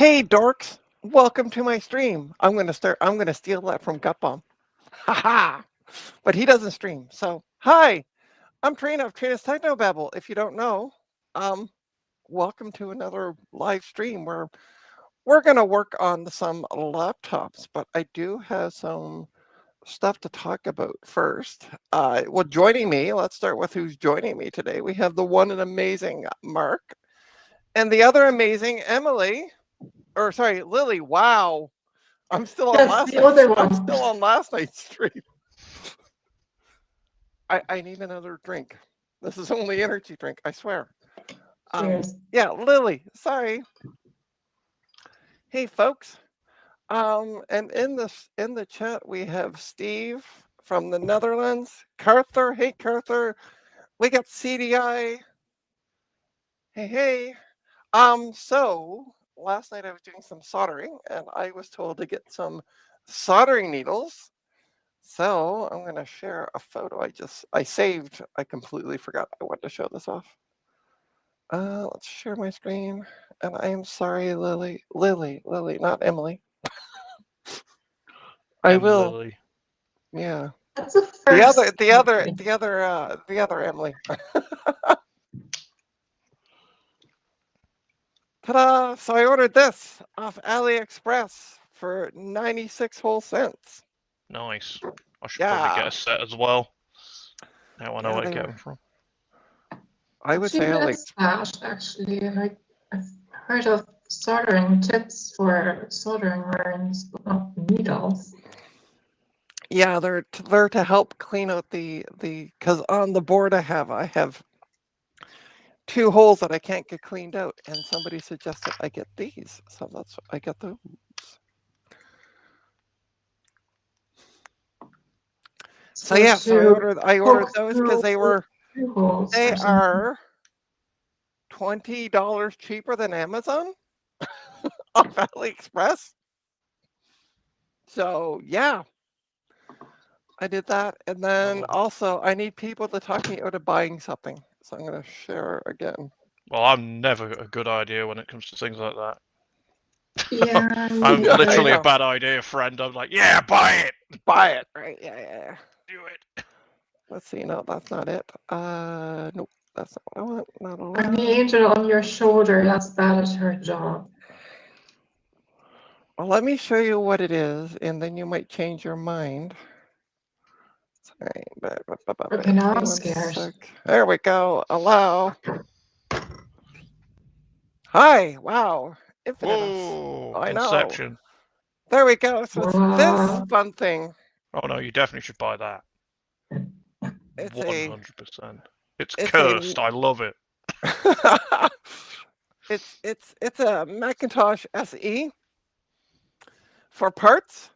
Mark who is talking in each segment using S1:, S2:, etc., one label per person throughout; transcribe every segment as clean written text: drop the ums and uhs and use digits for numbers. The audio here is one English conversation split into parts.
S1: Hey dorks, welcome to my stream. I'm gonna steal that from Gutbomb. Haha. But he doesn't stream. So hi, I'm Trina of Trina's Technobabble. If you don't know, um, welcome to another live stream where we're gonna work on some laptops, but I do have some stuff to talk about first. Well, joining me, let's start with who's joining me today. We have the one and amazing Mark and the other amazing Emily. Or sorry, Lily. Wow. I'm still on
S2: That's
S1: last
S2: the other
S1: night's. I'm
S2: one.
S1: still on last night's stream. I need another drink. This is only energy drink, I swear.
S2: Cheers.
S1: Yeah, Lily. Sorry. Hey, folks. And in the chat we have Steve from the Netherlands. Carther. Hey, Carther. We got CDI. Hey, hey. So last night I was doing some soldering, and I was told to get some soldering needles. So I'm gonna share a photo I saved. I completely forgot I wanted to show this off. Let's share my screen. And I am sorry, Lily, not Emily. I will.
S3: Lily.
S1: Yeah.
S2: That's the first.
S1: The other Emily. Ta-da! So I ordered this off AliExpress for 96 whole cents.
S3: Nice. I should probably get a set as well. Now I know where to get
S1: were-
S3: them from.
S1: I would say
S2: AliExpress. Actually, I've heard of soldering tips for soldering irons, but not needles.
S1: Yeah, they're to help clean out the because on the board I have two holes that I can't get cleaned out, and somebody suggested I get these, so that's I got those. So yeah, so I ordered those because they are $20 cheaper than Amazon off AliExpress. So yeah, I did that, and then also I need people to talk me out of buying something. So I'm gonna share again.
S3: Well, I'm never a good idea when it comes to things like that.
S2: Yeah,
S3: I'm literally a bad idea friend. I'm like, yeah, buy it.
S1: Buy it, right? Yeah.
S3: Do it.
S1: Let's see. No, that's not it. Nope, that's not what I want. Not a lot.
S2: I'm the angel on your shoulder. That's bad at her job.
S1: Well, let me show you what it is, and then you might change your mind.
S2: Okay, now I'm scared.
S1: There we go. Allow. Hi. Wow.
S3: Whoa,
S1: I
S3: Inception.
S1: know. There we go. So it's this fun thing.
S3: Oh no, you definitely should buy that.
S1: It's
S3: 100%. It's cursed. I love it.
S1: It's a Macintosh SE for parts,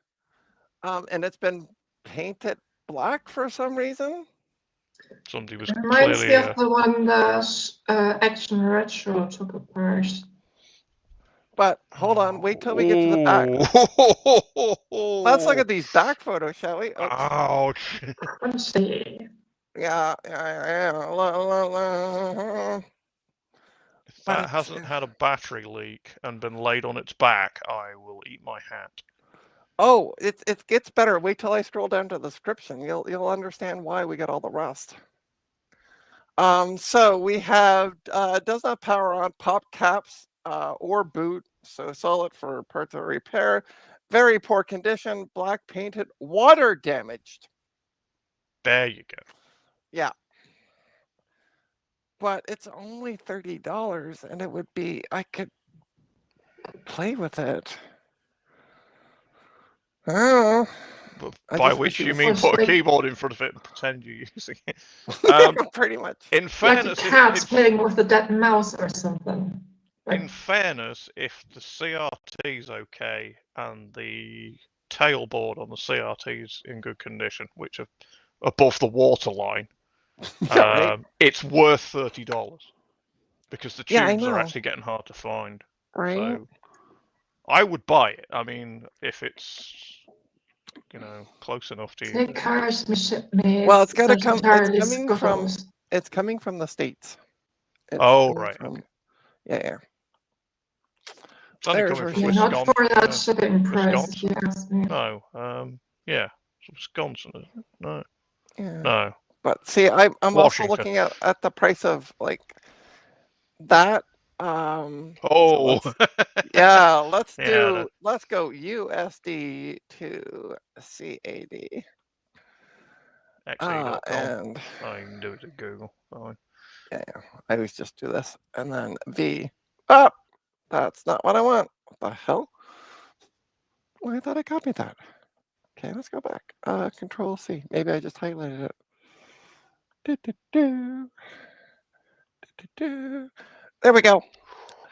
S1: and it's been painted black for some reason.
S3: Somebody was
S2: reminds
S3: clearly
S2: me of the one that Action Retro took apart.
S1: But hold on, wait till we get to the back. Let's look at these back photos, shall we?
S3: Oops. Ouch.
S2: Crunchy.
S1: Yeah.
S3: If that hasn't had a battery leak and been laid on its back, I will eat my hat.
S1: Oh, it gets better. Wait till I scroll down to the description. You'll understand why we got all the rust. So we have does not power on, pop caps or boot, so solid for parts of repair. Very poor condition, black painted, water damaged.
S3: There you go.
S1: Yeah. But it's only $30, and it would be I could play with it. Oh.
S3: By which you mean put a keyboard in front of it and pretend you're using it.
S1: Pretty much.
S3: In fairness,
S2: like a cat playing with a dead mouse or something.
S3: In fairness, if the CRT's okay and the tailboard on the CRT's in good condition, which are above the waterline, it's worth $30 because the tubes are actually getting hard to find.
S1: Right.
S3: So I would buy it. I mean, if it's close enough to you.
S1: Well, it's got to come. It's coming from the States.
S3: Right. Okay.
S1: Yeah.
S3: It's only
S1: There's
S3: coming
S1: where
S3: from
S2: Yeah,
S1: she-
S2: not
S3: Wisconsin.
S2: for that shipping price, if
S3: Wisconsin.
S2: you ask me.
S3: No. Yeah. It's Wisconsin, isn't it? No.
S1: Yeah.
S3: No.
S1: But see, I'm also
S3: Washington.
S1: looking at the price of like that. So
S3: Oh.
S1: yeah, let's
S3: Yeah,
S1: go USD to CAD.
S3: XE.com.
S1: And
S3: Oh, you can do it at Google. Fine.
S1: yeah, I always just do this and then V. Oh, that's not what I want. What the hell? Well, I thought I copied that. Okay, let's go back. Control C. Maybe I just highlighted it. Do. There we go.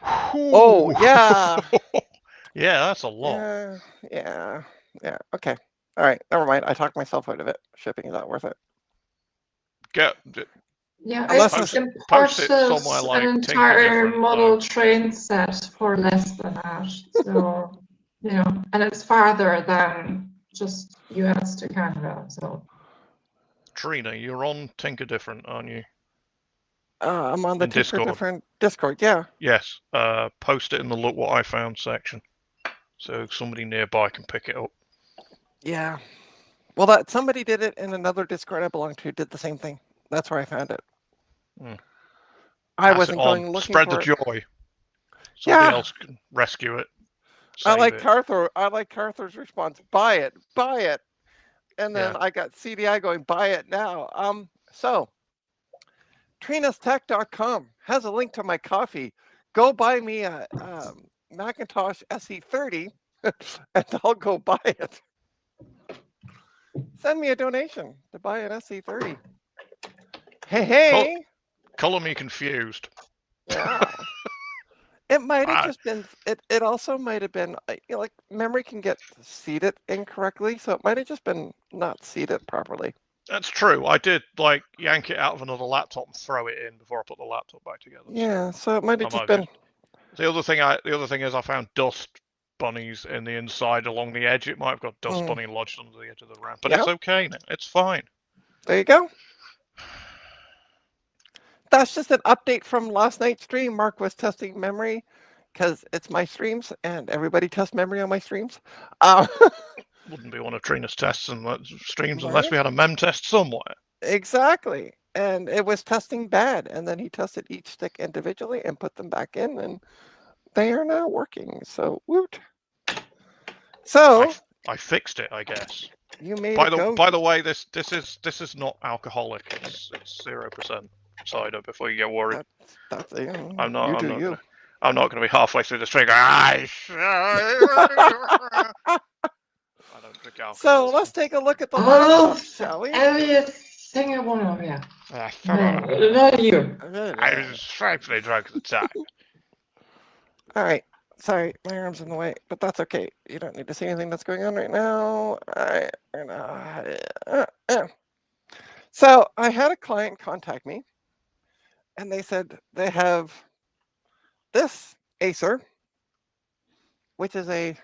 S1: Oh, yeah.
S3: Yeah, that's a lot.
S1: Yeah. Okay. All right. Never mind. I talked myself out of it. Shipping is not worth it.
S2: Yeah,
S1: Unless
S2: I
S1: it's-
S3: post it
S2: imported
S3: somewhere like
S2: an
S3: Tinker
S2: entire
S3: Different,
S2: model train set for less than that. So, you know, and it's farther than just US to Canada. So,
S3: Trina, you're on Tinker Different, aren't you?
S1: I'm on the
S3: In
S1: Tinker
S3: Discord.
S1: Different Discord. Yeah.
S3: Yes. Post it in the Look What I Found section, so somebody nearby can pick it up.
S1: Yeah. Well, that somebody did it in another Discord I belong to. Did the same thing. That's where I found it. I
S3: Pass
S1: wasn't
S3: it on.
S1: going looking
S3: Spread
S1: for
S3: the
S1: it.
S3: joy. Somebody
S1: Yeah.
S3: else can rescue it.
S1: I like
S3: Save it.
S1: Carther. I like Carther's response. Buy it. Buy it. And then
S3: Yeah.
S1: I got CDI going, buy it now. So trinastech.com has a link to my coffee. Go buy me a Macintosh SE30 and I'll go buy it. Send me a donation to buy an SE30. Hey.
S3: Color me confused.
S1: Yeah. It might have
S3: Ah.
S1: just been, it also might have been, like memory can get seated incorrectly. So it might have just been not seated properly.
S3: That's true. I did like yank it out of another laptop and throw it in before I put the laptop back together.
S1: Yeah. So it might have
S3: I
S1: just
S3: might
S1: been.
S3: The other thing is I found dust bunnies in the inside along the edge. It might have got dust bunny lodged under the edge of the RAM, but it's okay now. It's fine.
S1: There you go. That's just an update from last night's stream. Mark was testing memory because it's my streams and everybody tests memory on my streams.
S3: Wouldn't be one of Trina's tests and streams
S1: Right.
S3: unless we had a mem test somewhere.
S1: Exactly. And it was testing bad. And then he tested each stick individually and put them back in and they are now working. So woot. So
S3: I fixed it, I guess.
S1: you made
S3: By
S1: it go.
S3: the way, this is not alcoholic. It's 0% cider. Before you get worried,
S1: That's
S3: I'm not.
S1: You
S3: I'm
S1: do
S3: not
S1: you.
S3: gonna, I'm not going to be halfway through the stream. I don't drink alcohol.
S1: So let's take a look at the
S2: oh,
S1: laptop, shall we?
S2: everything I want to know, yeah.
S3: I
S2: No, not you.
S3: was frightfully drunk at the time.
S1: All right. Sorry, my arm's in the way, but that's okay. You don't need to see anything that's going on right now. So I had a client contact me, and they said they have this Acer, which is a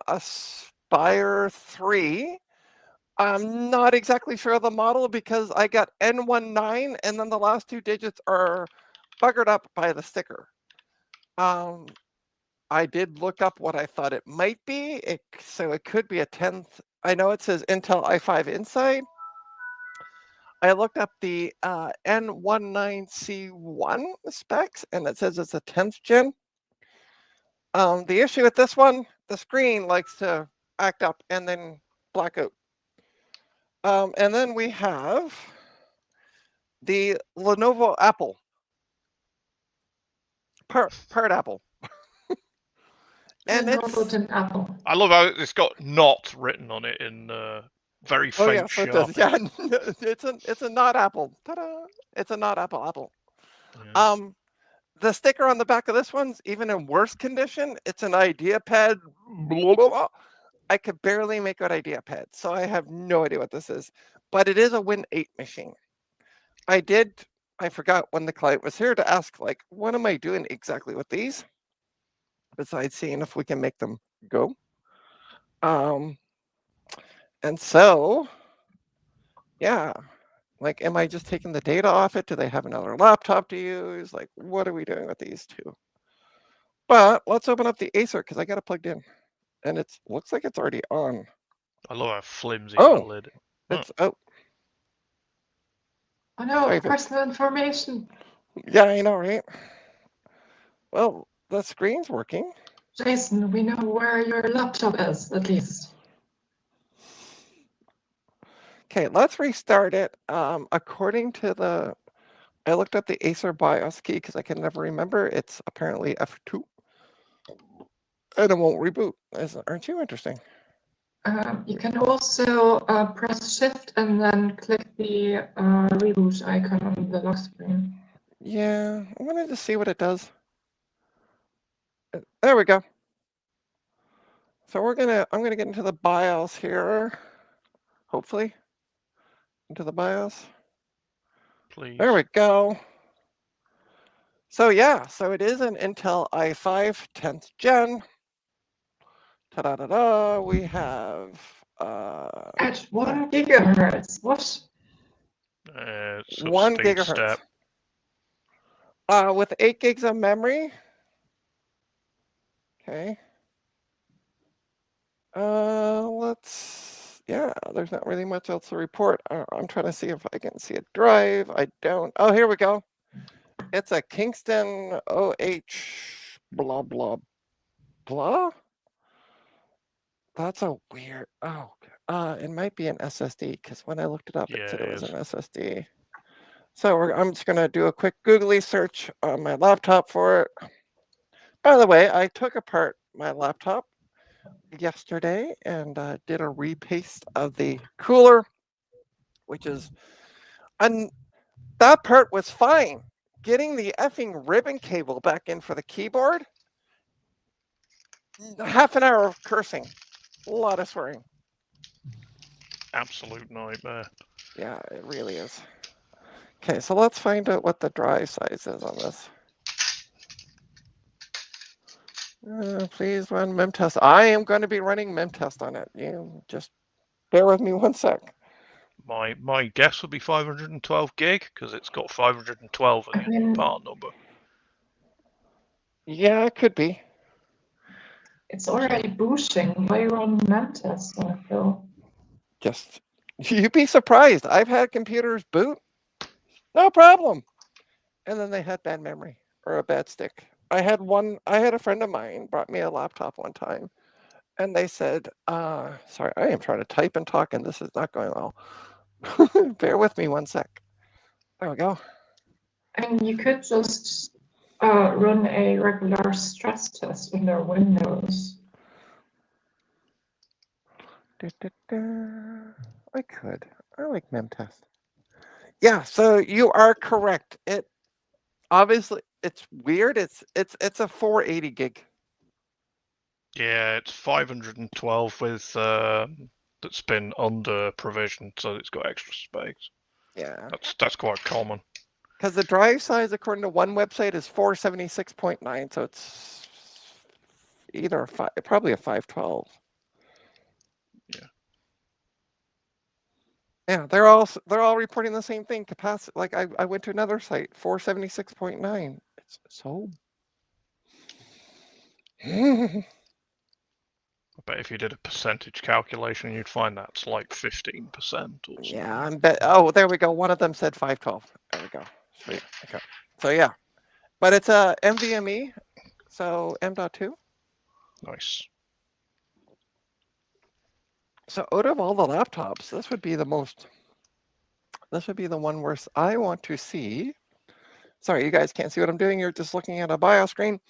S1: Aspire 3. I'm not exactly sure of the model because I got N19, and then the last two digits are buggered up by the sticker. I did look up what I thought it might be. So it could be a 10th. I know it says Intel i5 inside. I looked up the N19C1 specs, and it says it's a 10th gen. The issue with this one, the screen likes to act up and then black out. And then we have the Lenovo Apple. Part Apple. And it's
S2: Apple.
S3: I love how it's got "not" written on it in very faint
S1: so it
S3: sharp.
S1: does. Yeah, it's a not Apple. Ta-da! It's a not Apple.
S3: Yeah.
S1: The sticker on the back of this one's even in worse condition. It's an IdeaPad. Blah, blah, blah. I could barely make out IdeaPad, so I have no idea what this is. But it is a Win 8 machine. I forgot when the client was here to ask, like, what am I doing exactly with these? Besides seeing if we can make them go. And so, yeah, like, am I just taking the data off it? Do they have another laptop to use? Like, what are we doing with these two? But let's open up the Acer because I got it plugged in, and it looks like it's already on.
S3: I love how flimsy
S1: Oh,
S3: the lid. Huh.
S1: It's oh
S2: Oh no,
S1: Sorry, Vic.
S2: personal information.
S1: yeah, I know, right? Well, the screen's working.
S2: Jason, we know where your laptop is, at least.
S1: Okay, let's restart it. According to I looked up the Acer BIOS key because I can never remember. It's apparently F2, and it won't reboot. Aren't you interesting?
S2: You can also press Shift and then click the reboot icon on the lock screen.
S1: Yeah, I wanted to see what it does. There we go. So I'm gonna get into the BIOS here. Hopefully, into the BIOS.
S3: Please.
S1: There we go. So yeah, so it is an Intel i5 10th gen. Ta-da-da-da. We have
S2: At 1 gigahertz. What?
S3: It's
S1: 1
S3: 16
S1: gigahertz.
S3: step.
S1: With 8 gigs of memory. Okay. Yeah, there's not really much else to report. I'm trying to see if I can see a drive. I don't. Oh, here we go. It's a Kingston OH blah, blah, blah. That's a weird, it might be an SSD because when I looked it up, it
S3: Yeah,
S1: said
S3: it
S1: it was
S3: is.
S1: an SSD. So I'm just gonna do a quick googly search on my laptop for it. By the way, I took apart my laptop yesterday and did a repaste of the cooler, and that part was fine. Getting the effing ribbon cable back in for the keyboard, half an hour of cursing, a lot of swearing.
S3: Absolute nightmare.
S1: Yeah, it really is. Okay, so let's find out what the drive size is on this. Please run memtest. I am going to be running memtest on it. You just bear with me one sec.
S3: My guess would be 512 gig because it's got 512 in the part number.
S1: Yeah, it could be.
S2: It's already booting. Why run memtest, Phil?
S1: Just you'd be surprised. I've had computers boot, no problem, and then they had bad memory or a bad stick. I had a friend of mine brought me a laptop one time, and they said, sorry, I am trying to type and talk, and this is not going well. Bear with me one sec. There we go.
S2: I mean, you could just run a regular stress test under Windows.
S1: I could. I like memtest. Yeah, so you are correct. It obviously it's weird. It's a 480 gig.
S3: Yeah, it's 512 with that's been under provision, so it's got extra space.
S1: Yeah.
S3: That's quite common.
S1: Because the drive size, according to one website, is 476.9, so it's either probably a 512.
S3: Yeah.
S1: Yeah, they're all reporting the same thing. Capacity, like I went to another site, 476.9. It's so.
S3: I bet if you did a percentage calculation, you'd find that's like 15% or something.
S1: Yeah, I bet. Oh, there we go. One of them said 512. There we go. Sweet. Okay. So yeah, but it's a NVMe, so M.2.
S3: Nice.
S1: So out of all the laptops, this would be the one where I want to see. Sorry, you guys can't see what I'm doing. You're just looking at a BIOS screen.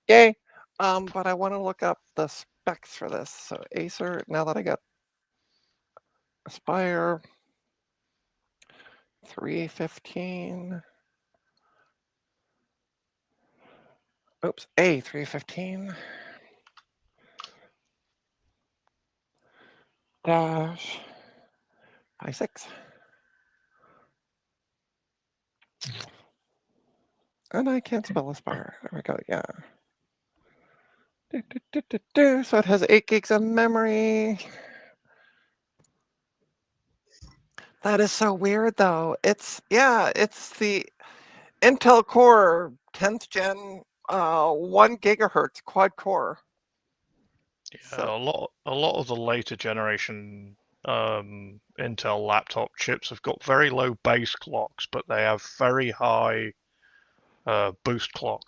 S1: Yay. But I want to look up the specs for this. So Acer, now that I got Aspire 315. Oops, A315. Dash 56. And I can't spell Aspire. There we go. Yeah. So it has 8 gigs of memory. That is so weird, though. It's the Intel Core 10th gen 1 gigahertz quad core.
S3: Yeah,
S1: So-
S3: a lot of the later generation Intel laptop chips have got very low base clocks, but they have very high boost clock.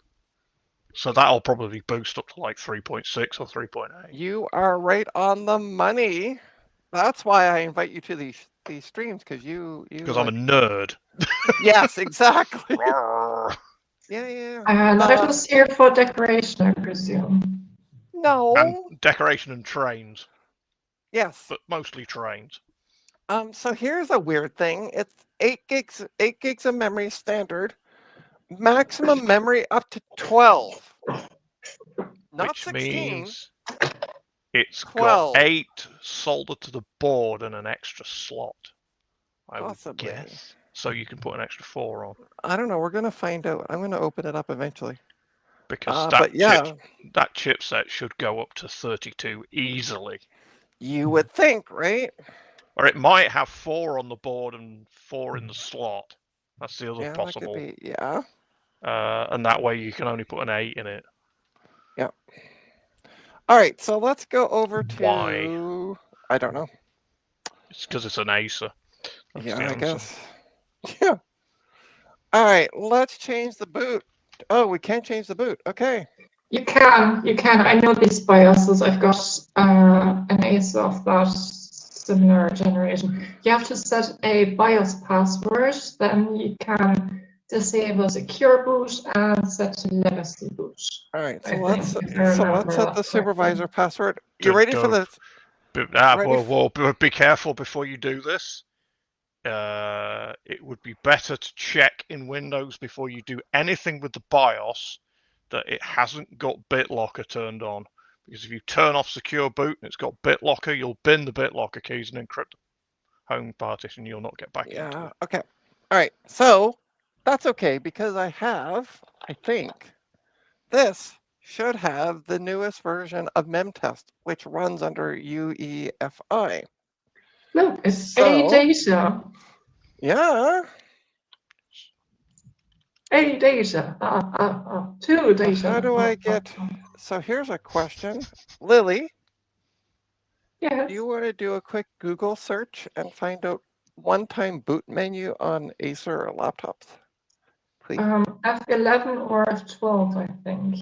S3: So that'll probably boost up to like 3.6 or 3.8.
S1: You are right on the money. That's why I invite you to these streams because you
S3: Because
S1: like...
S3: I'm a nerd.
S1: Yes, exactly.
S3: Roar.
S1: Yeah.
S2: Not just here for decoration, I presume.
S1: No.
S3: And decoration and trains,
S1: Yes.
S3: but mostly trains.
S1: So here's a weird thing. It's 8 gigs of memory standard. Maximum memory up to 12. Not
S3: Which
S1: 16.
S3: means it's
S1: 12.
S3: got 8 soldered to the board and an extra slot. I would
S1: Possibly.
S3: guess. So you can put an extra 4 on.
S1: I don't know. We're gonna find out. I'm gonna open it up eventually.
S3: Because
S1: But yeah,
S3: that chipset should go up to 32 easily.
S1: you would think, right?
S3: Or it might have 4 on the board and 4 in the slot. That's the other
S1: Yeah,
S3: possible.
S1: that could be. Yeah.
S3: And that way you can only put an 8 in it.
S1: Yeah. All right. So let's go over to.
S3: Why?
S1: I don't know.
S3: It's because it's an Acer. That's
S1: Yeah,
S3: the
S1: I
S3: answer.
S1: guess. Yeah. All right. Let's change the boot. Oh, we can't change the boot. Okay.
S2: You can. I know these BIOSes. I've got an Acer of that similar generation. You have to set a BIOS password, then you can disable secure boot and set to legacy boot.
S1: All right. So
S2: I
S1: let's
S2: think, if I remember
S1: set the
S2: that
S1: supervisor
S2: correctly.
S1: password. You ready for
S3: Don't-
S1: this?
S3: Well, be careful before you do this. It would be better to check in Windows before you do anything with the BIOS that it hasn't got BitLocker turned on. Because if you turn off secure boot and it's got BitLocker, you'll bin the BitLocker keys and encrypt the home partition. You'll not get back into
S1: Yeah.
S3: it.
S1: Okay. All right. So that's okay because I think, this should have the newest version of MemTest, which runs under UEFI.
S2: Look, it's
S1: So-
S2: a data.
S1: Yeah.
S2: A data. Two data.
S1: How do I get? So here's a question, Lily.
S2: Yes.
S1: Do you want to do a quick Google search and find out one-time boot menu on Acer laptops? Please.
S2: F11 or F12, I think.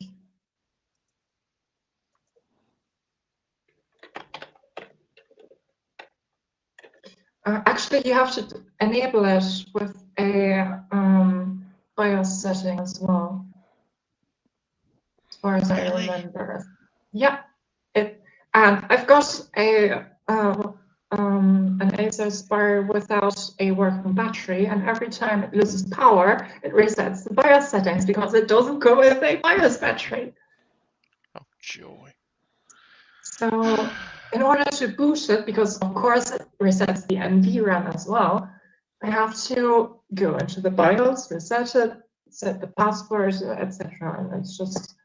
S2: Actually, you have to enable it with a BIOS setting as well, as far as I
S3: Really?
S2: remember. Yeah, and I've got an Acer Spire without a working battery, and every time it loses power, it resets the BIOS settings because it doesn't go with a BIOS battery.
S3: Oh, joy.
S2: So in order to boot it, because of course it resets the NVRAM as well, I have to go into the BIOS, reset it, set the password, etc. And it's just...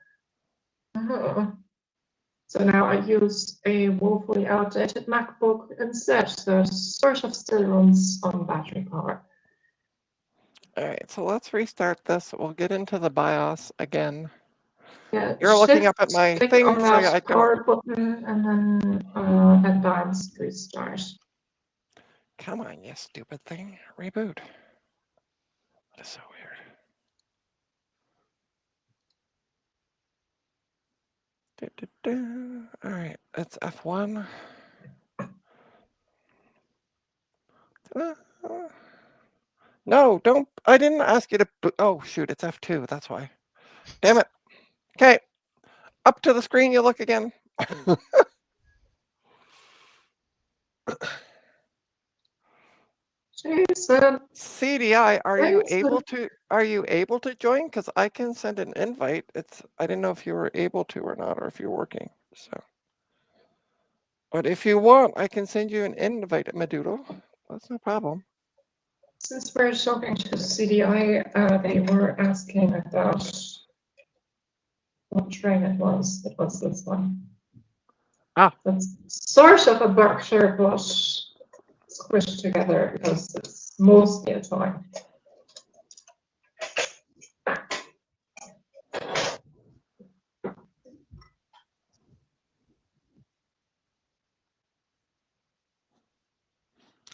S2: So now I use a woefully outdated MacBook instead that sort of still runs on battery power.
S1: All right, so let's restart this. We'll get into the BIOS again.
S2: Yeah,
S1: You're looking up at my
S2: click
S1: thing,
S2: on
S1: so
S2: that
S1: I don't.
S2: power button and then advanced restart.
S1: Come on, you stupid thing. Reboot. That is so weird. All right, it's F1. No, don't. I didn't ask you to. Oh, shoot, it's F2. That's why. Damn it. Okay. Up to the screen, you look again.
S2: Jason.
S1: CDI, are you
S2: Jason.
S1: able to join? Because I can send an invite. I didn't know if you were able to or not, or if you're working. So, but if you want, I can send you an invite at Madoodle. That's no problem.
S2: Since we're talking to CDI, they were asking about what train it was. It was this one.
S1: Ah.
S2: That's sort of a Berkshire, but squished together because it's mostly a toy.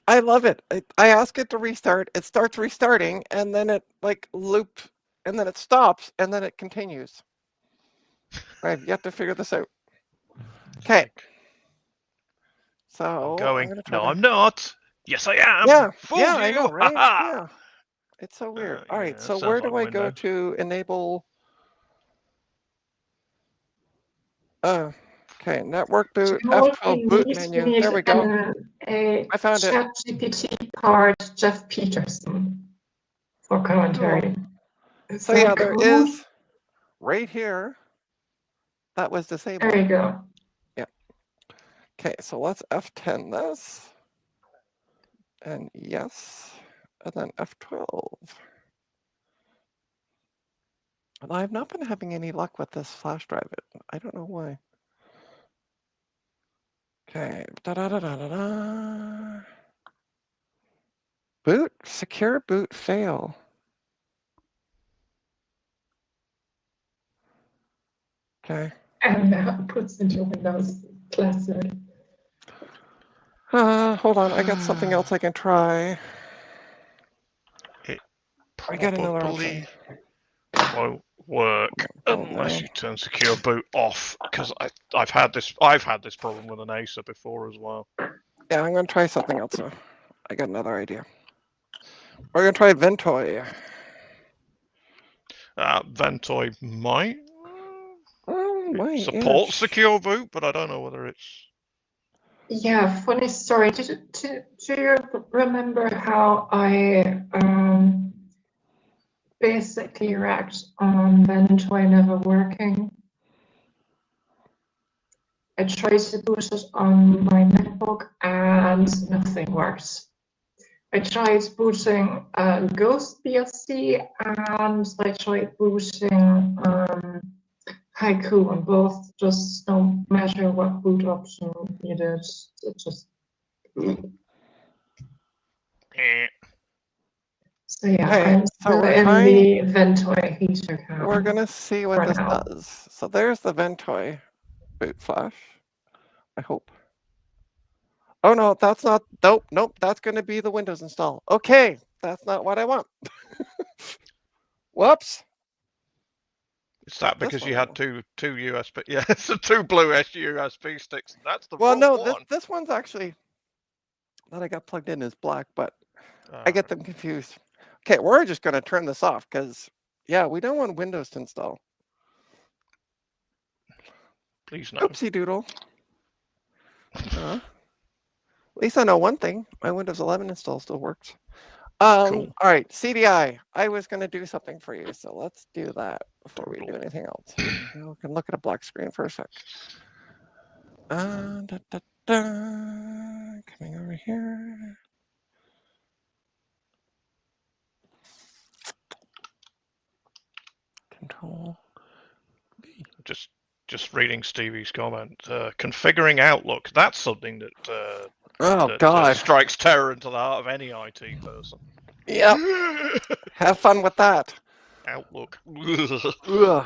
S1: I love it. I ask it to restart. It starts restarting, and then it like loops, and then it stops, and then it continues. I've yet to figure this out. Okay. So
S3: I'm
S1: I'm
S3: going.
S1: gonna try
S3: No,
S1: to...
S3: I'm not. Yes, I am.
S1: Yeah,
S3: Fooled
S1: yeah,
S3: you.
S1: I know, right?
S3: Ha-ha.
S1: Yeah. It's so weird. All
S3: Yeah,
S1: right,
S3: that
S1: so
S3: sounds
S1: where
S3: like
S1: do I go
S3: Windows.
S1: to enable? Okay, network
S2: Do
S1: boot,
S2: you know what
S1: F12
S2: we
S1: boot
S2: need? We
S1: menu.
S2: need
S1: There we go.
S2: a
S1: I found it.
S2: ChatGPT powered Jeff Peterson for commentary. Is
S1: So
S2: that
S1: yeah, there
S2: cool?
S1: is right here. That was
S2: There
S1: disabled.
S2: you go.
S1: Yeah. Okay, so let's F10 this. And yes, and then F12. And I've not been having any luck with this flash drive. I don't know why. Okay, da-da-da-da-da-da. Boot, secure boot fail. Okay.
S2: And now it puts into Windows Classic.
S1: Hold on, I got something else I can try.
S3: It
S1: I got another option.
S3: probably won't work
S1: Oh,
S3: unless
S1: no.
S3: you turn secure boot off. Because I've had this problem with an Acer before as well.
S1: Yeah, I'm gonna try something else now. I got another idea. We're gonna try Ventoy.
S3: Ventoy might
S1: Oh, my
S3: support
S1: itch.
S3: secure boot, but I don't know whether it's.
S2: Yeah, funny story. Do you remember how I basically wrecked on Ventoy never working? I tried to boot it on my MacBook and nothing works. I tried booting Ghost BSC and I tried booting Haiku, and both just no matter what boot option you did, it just. So yeah,
S1: Okay,
S2: I'm
S1: so
S2: still
S1: we're
S2: in
S1: trying.
S2: the Ventoy heater cam.
S1: We're gonna see what
S2: for
S1: this
S2: now.
S1: does. So there's the Ventoy boot flash. I hope. Oh no, that's not. Nope. That's gonna be the Windows install. Okay, that's not what I want. Whoops.
S3: Is that
S1: This
S3: because
S1: one
S3: you
S1: I
S3: had
S1: want.
S3: two USB? Yeah, it's two blue USB sticks. That's the
S1: Well,
S3: wrong
S1: no,
S3: one.
S1: this one's actually that I got plugged in is black, but I
S3: Ah,
S1: get them confused. Okay, we're just gonna turn this off because yeah, we don't want Windows to install.
S3: please no.
S1: Oopsie doodle. At least I know one thing. My Windows 11 install still works.
S3: Cool.
S1: All right, CDI. I was going to do something for you, so let's do that before we do anything else. We can look at a black screen for a sec. Coming over here. Control B.
S3: Just reading Stevie's comment. Configuring Outlook. That's something that
S1: God.
S3: strikes terror into the heart of any IT person.
S1: Yep. Have fun with that.
S3: Outlook.
S1: Ugh.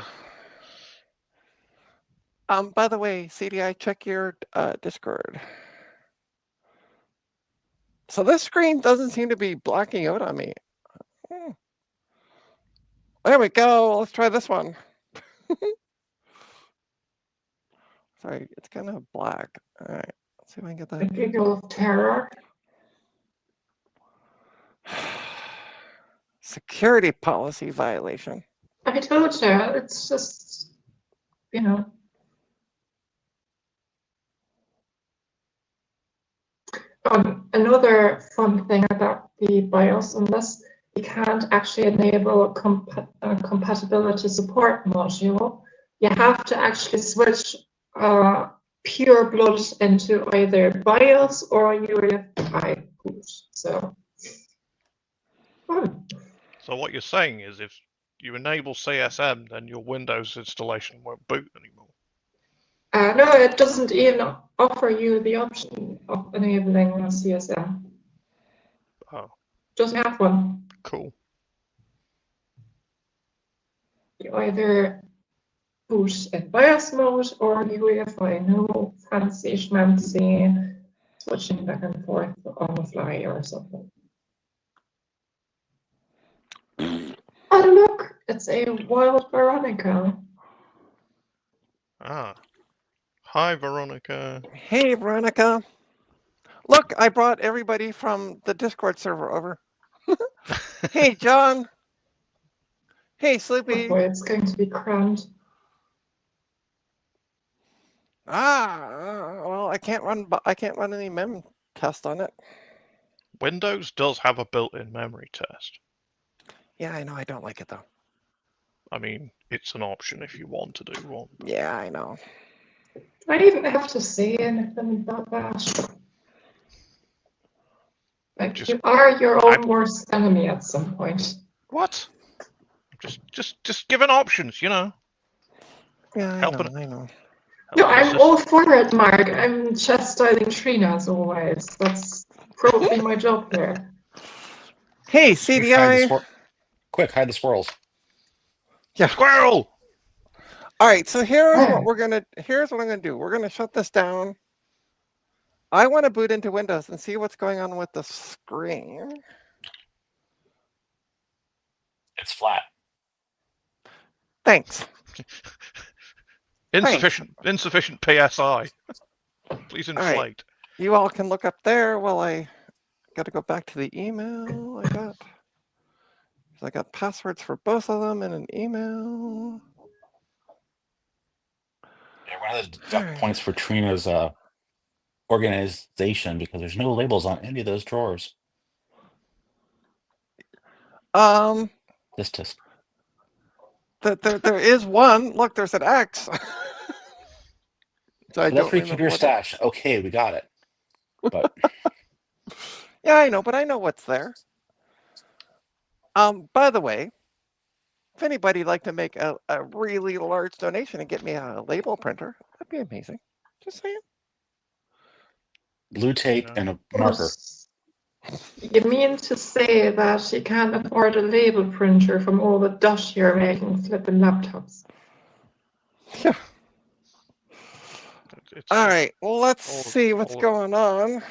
S1: By the way, CDI, check your Discord. So this screen doesn't seem to be blacking out on me. There we go. Let's try this one. Sorry, it's kind of black. All right, let's see if I can get
S2: The
S1: that.
S2: giggle of terror.
S1: Security policy violation.
S2: I told you, it's just, you know. Another fun thing about the BIOS on this, you can't actually enable a compatibility support module. You have to actually switch pure blood into either BIOS or UEFI boot. So,
S3: So what you're saying is, if you enable CSM, then your Windows installation won't boot anymore.
S2: no, it doesn't even offer you the option of enabling CSM.
S3: Oh.
S2: Doesn't have one.
S3: Cool.
S2: You either boot in BIOS mode or UEFI. No fancy schmancy switching back and forth on the fly or something. Oh, look, it's a wild Veronica.
S3: Ah. Hi, Veronica.
S1: Hey, Veronica. Look, I brought everybody from the Discord server over. Hey, John. Hey,
S2: Oh
S1: Sleepy.
S2: boy, it's going to be crammed.
S1: Well, I can't run any mem test on it.
S3: Windows does have a built-in memory test.
S1: Yeah, I know. I don't like it though.
S3: I mean, it's an option if you want to do one.
S1: Yeah, I know.
S2: Do I even have to say anything about that? Like,
S3: Just
S2: you are your
S3: type-
S2: own worst enemy at some point.
S3: What? Just giving options, you know.
S1: Yeah, I
S3: Helping-
S1: know. I know.
S2: No,
S3: helping
S2: I'm
S3: assist-
S2: all for it, Mark. I'm chastising Trina as always. That's probably my job here.
S1: Hey,
S4: Hide the
S1: CDI.
S4: Quick, hide the squirrels.
S1: Yeah.
S3: Squirrel!
S1: All right. So here's
S2: Right.
S1: what I'm gonna do. We're gonna shut this down. I want to boot into Windows and see what's going on with the screen.
S4: It's flat.
S1: Thanks.
S3: Insufficient PSI. Please
S1: right.
S3: inflate.
S1: You all can look up there while I got to go back to the email I got. So I got passwords for both of them in an email.
S4: Yeah, one of the
S1: All
S4: duck
S1: right.
S4: points for Trina's organization because there's no labels on any of those drawers. This tisk.
S1: There is one. Look, there's an X. So I
S4: So that's
S1: don't
S4: where you keep
S1: remember
S4: your
S1: what
S4: stash. Okay, we got it. But
S1: Yeah, I know, but I know what's there. By the way, if anybody'd like to make a really large donation and get me a label printer, that'd be amazing. Just saying.
S4: blue tape
S3: Yeah.
S4: and a marker.
S2: You mean to say that you can't afford a label printer from all the dust you're making flipping laptops?
S1: Yeah.
S3: It's
S1: All right. Well, let's
S3: all-
S1: see what's
S3: all-
S1: going on.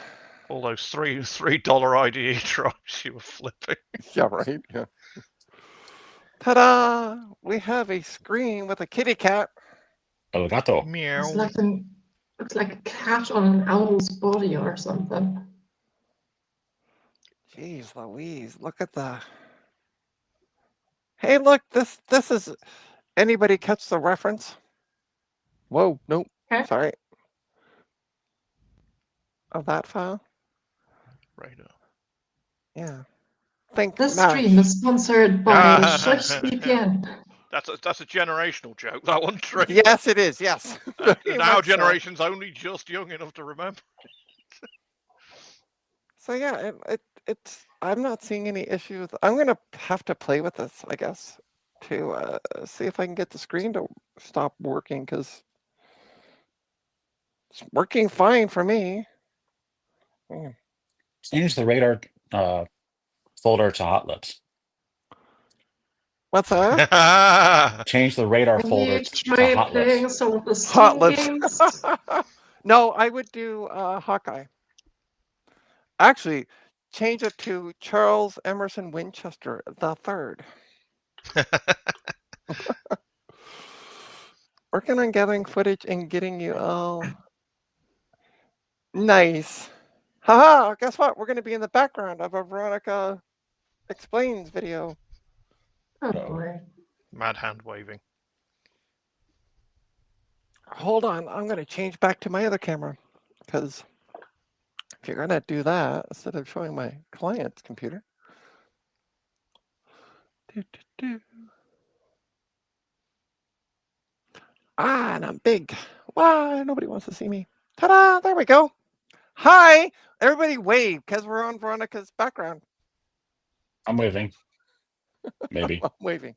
S3: all those $3 IDE drives you were flipping.
S1: Yeah, right. Yeah. Ta-da! We have a screen with a kitty cat.
S4: Gato.
S3: Meow.
S2: It's like a cat on an owl's body or something.
S1: Jeez Louise, look at the. Hey, look, this is. Anybody catch the reference? Whoa, nope.
S2: Okay.
S1: Sorry. Of that file?
S3: Right.
S1: Yeah. Think
S2: This
S1: Mash.
S2: stream is sponsored by
S3: Ah.
S2: Shift VPN.
S3: That's a generational joke. That one, Trina.
S1: Yes, it is. Yes.
S3: And
S1: Very
S3: now
S1: much so.
S3: generation's only just young enough to remember.
S1: So yeah, it's. I'm not seeing any issues. I'm gonna have to play with this, I guess, to see if I can get the screen to stop working because it's working fine for me.
S4: Change the radar folder to Hot Lips.
S1: What's that?
S4: Change the radar
S2: Have
S4: folder
S2: you
S4: to
S2: tried
S4: Hot
S2: playing
S4: Lips.
S2: some of the
S1: Hot
S2: Steam
S1: Lips.
S2: games?
S1: No, I would do Hawkeye. Actually, change it to Charles Emerson Winchester the Third. Working on gathering footage and getting you all nice. Haha, guess what? We're going to be in the background of a Veronica Explains video.
S2: Oh boy.
S3: Mad hand waving.
S1: Hold on, I'm going to change back to my other camera because if you're going to do that instead of showing my client's computer. And I'm big. Wow, nobody wants to see me. Ta-da, there we go. Hi, everybody wave because we're on Veronica's background.
S4: I'm waving. Maybe.
S1: I'm waving.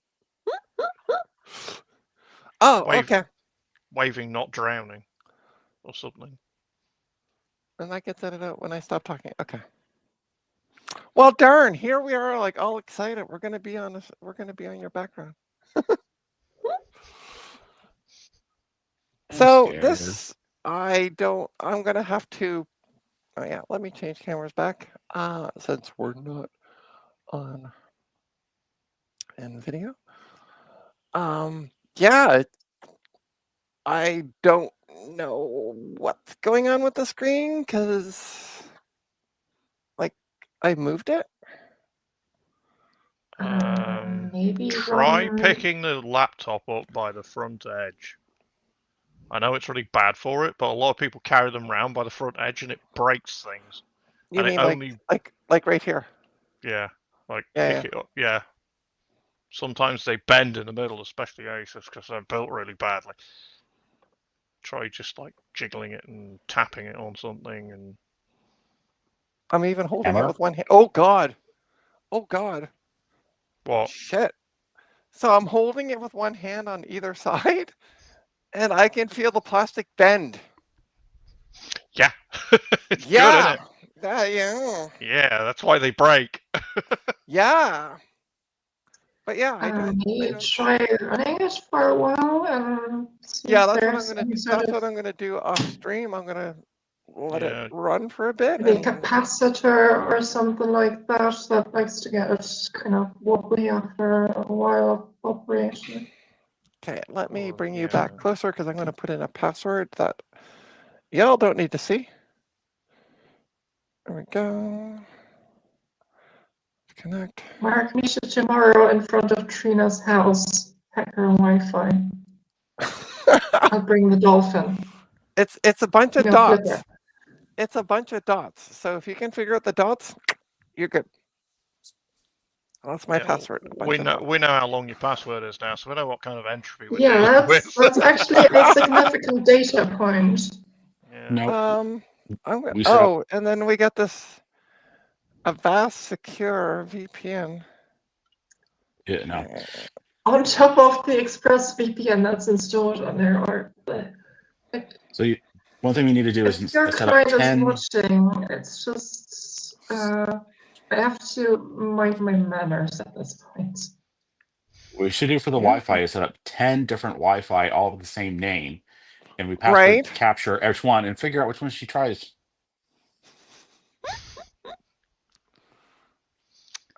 S1: Oh,
S3: Wave.
S1: okay.
S3: Waving, not drowning. Or something.
S1: And that gets edited out when I stop talking. Okay. Well, darn, here we are, like all excited. We're gonna be on this. We're gonna be on your background. So
S4: scared.
S1: this, I'm gonna have to Oh yeah, let me change cameras back. Since we're not on in video. Yeah, I don't know what's going on with the screen because, like, I moved it.
S2: Maybe
S3: Try
S2: run-
S3: picking the laptop up by the front edge. I know it's really bad for it, but a lot of people carry them around by the front edge and it breaks things.
S1: You
S3: And it
S1: mean
S3: only,
S1: like right here?
S3: yeah, like
S1: Yeah,
S3: pick it up, yeah. Sometimes they bend in the middle, especially Asus, because they're built really badly. Try just like jiggling it and tapping it on something, and
S1: I'm even holding it
S4: Hammer?
S1: with one hand. Oh God! Oh God!
S3: what?
S1: Shit! So I'm holding it with one hand on either side, and I can feel the plastic bend.
S3: Yeah, it's good,
S1: Yeah,
S3: isn't it?
S1: yeah,
S3: Yeah, that's why they break.
S1: yeah. But yeah, I don't.
S2: Maybe try running it for a while and see
S1: Yeah,
S2: if
S1: that's what I'm
S2: there's
S1: gonna
S2: any
S1: do.
S2: sort
S1: That's
S2: of
S1: what I'm gonna do off stream. I'm gonna let
S3: Yeah.
S1: it run for a bit.
S2: maybe
S1: And,
S2: capacitor or something like that likes to get kind of wobbly after a while of operation.
S1: okay, let me
S3: Oh,
S1: bring you
S3: yeah.
S1: back closer because I'm gonna put in a password that y'all don't need to see. There we go. Connect.
S2: Mark, meet you tomorrow in front of Trina's house. Hacker Wi-Fi. I'll bring the dolphin.
S1: It's a bunch of
S2: No
S1: dots.
S2: flicker.
S1: It's a bunch of dots. So if you can figure out the dots, you're good. That's my
S3: Yeah,
S1: password. a bunch
S3: We
S1: of
S3: know
S1: dots.
S3: we know how long your password is now, so we know what kind of entropy we're
S2: Yeah,
S3: dealing with.
S2: that's actually a significant data point.
S3: Yeah.
S4: No,
S1: I'm gonna,
S4: we set up.
S1: oh, and then we got this Avast Secure VPN.
S4: Yeah, no.
S2: On top of the ExpressVPN that's installed on there, or
S4: So one thing we need to do is
S2: if your
S4: set up
S2: client is
S4: 10.
S2: watching, it's just I have to mind my manners at this point.
S4: What we should do for the
S1: Yeah.
S4: Wi-Fi is set up 10 different Wi-Fi, all with the same name, and we password
S1: Right.
S4: capture each one and figure out which one she tries.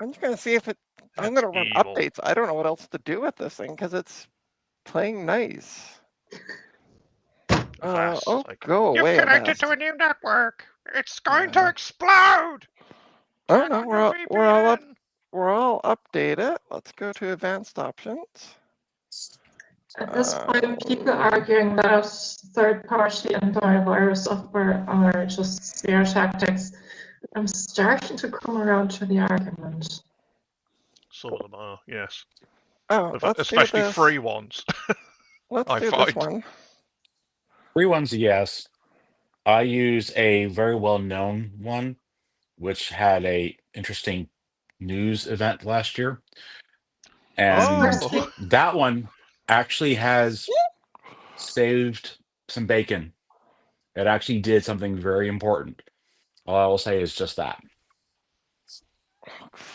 S1: I'm just gonna see if it. I'm gonna run
S3: evil.
S1: updates. I don't know what else to do with this thing because it's playing nice.
S3: Avast,
S1: Oh,
S3: like,
S1: go
S3: You've
S1: away,
S3: connected
S1: Avast.
S3: to a new network. It's going
S1: Yeah.
S3: to explode.
S1: Oh
S3: Turn
S1: no,
S3: on
S1: we're
S3: your
S1: all up.
S3: VPN.
S1: We're all updated. Let's go to advanced options.
S2: At this point, people arguing that third-party antivirus software are just scare tactics. I'm starting to come around to the argument.
S3: Some of them are, yes,
S1: Oh, let's
S3: especially
S1: do this.
S3: free ones.
S1: Let's
S3: I
S1: do
S3: find.
S1: this one.
S4: Free ones, yes. I use a very well-known one, which had a interesting news event last year, and
S3: Oh,
S4: that one actually has saved some bacon. It actually did something very important. All I will say is just that.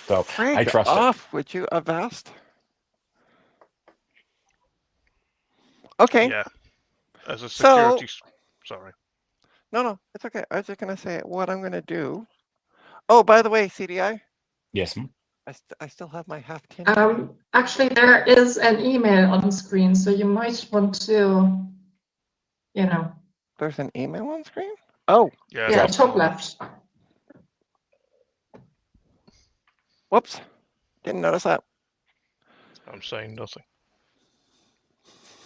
S4: So I
S1: Frig
S4: trust it.
S1: off, would you, Avast? Okay.
S3: yeah. As a
S1: So-
S3: security. Sorry.
S1: No, it's okay. I was just gonna say what I'm gonna do. Oh, by the way, CDI,
S4: Yes, ma'am.
S1: I still have my half tin.
S2: Actually, there is an email on the screen, so you might want to, you know,
S1: There's an email on screen. Oh,
S3: Yeah.
S2: yeah,
S4: Yes.
S2: top left.
S1: whoops! Didn't notice that.
S3: I'm saying nothing.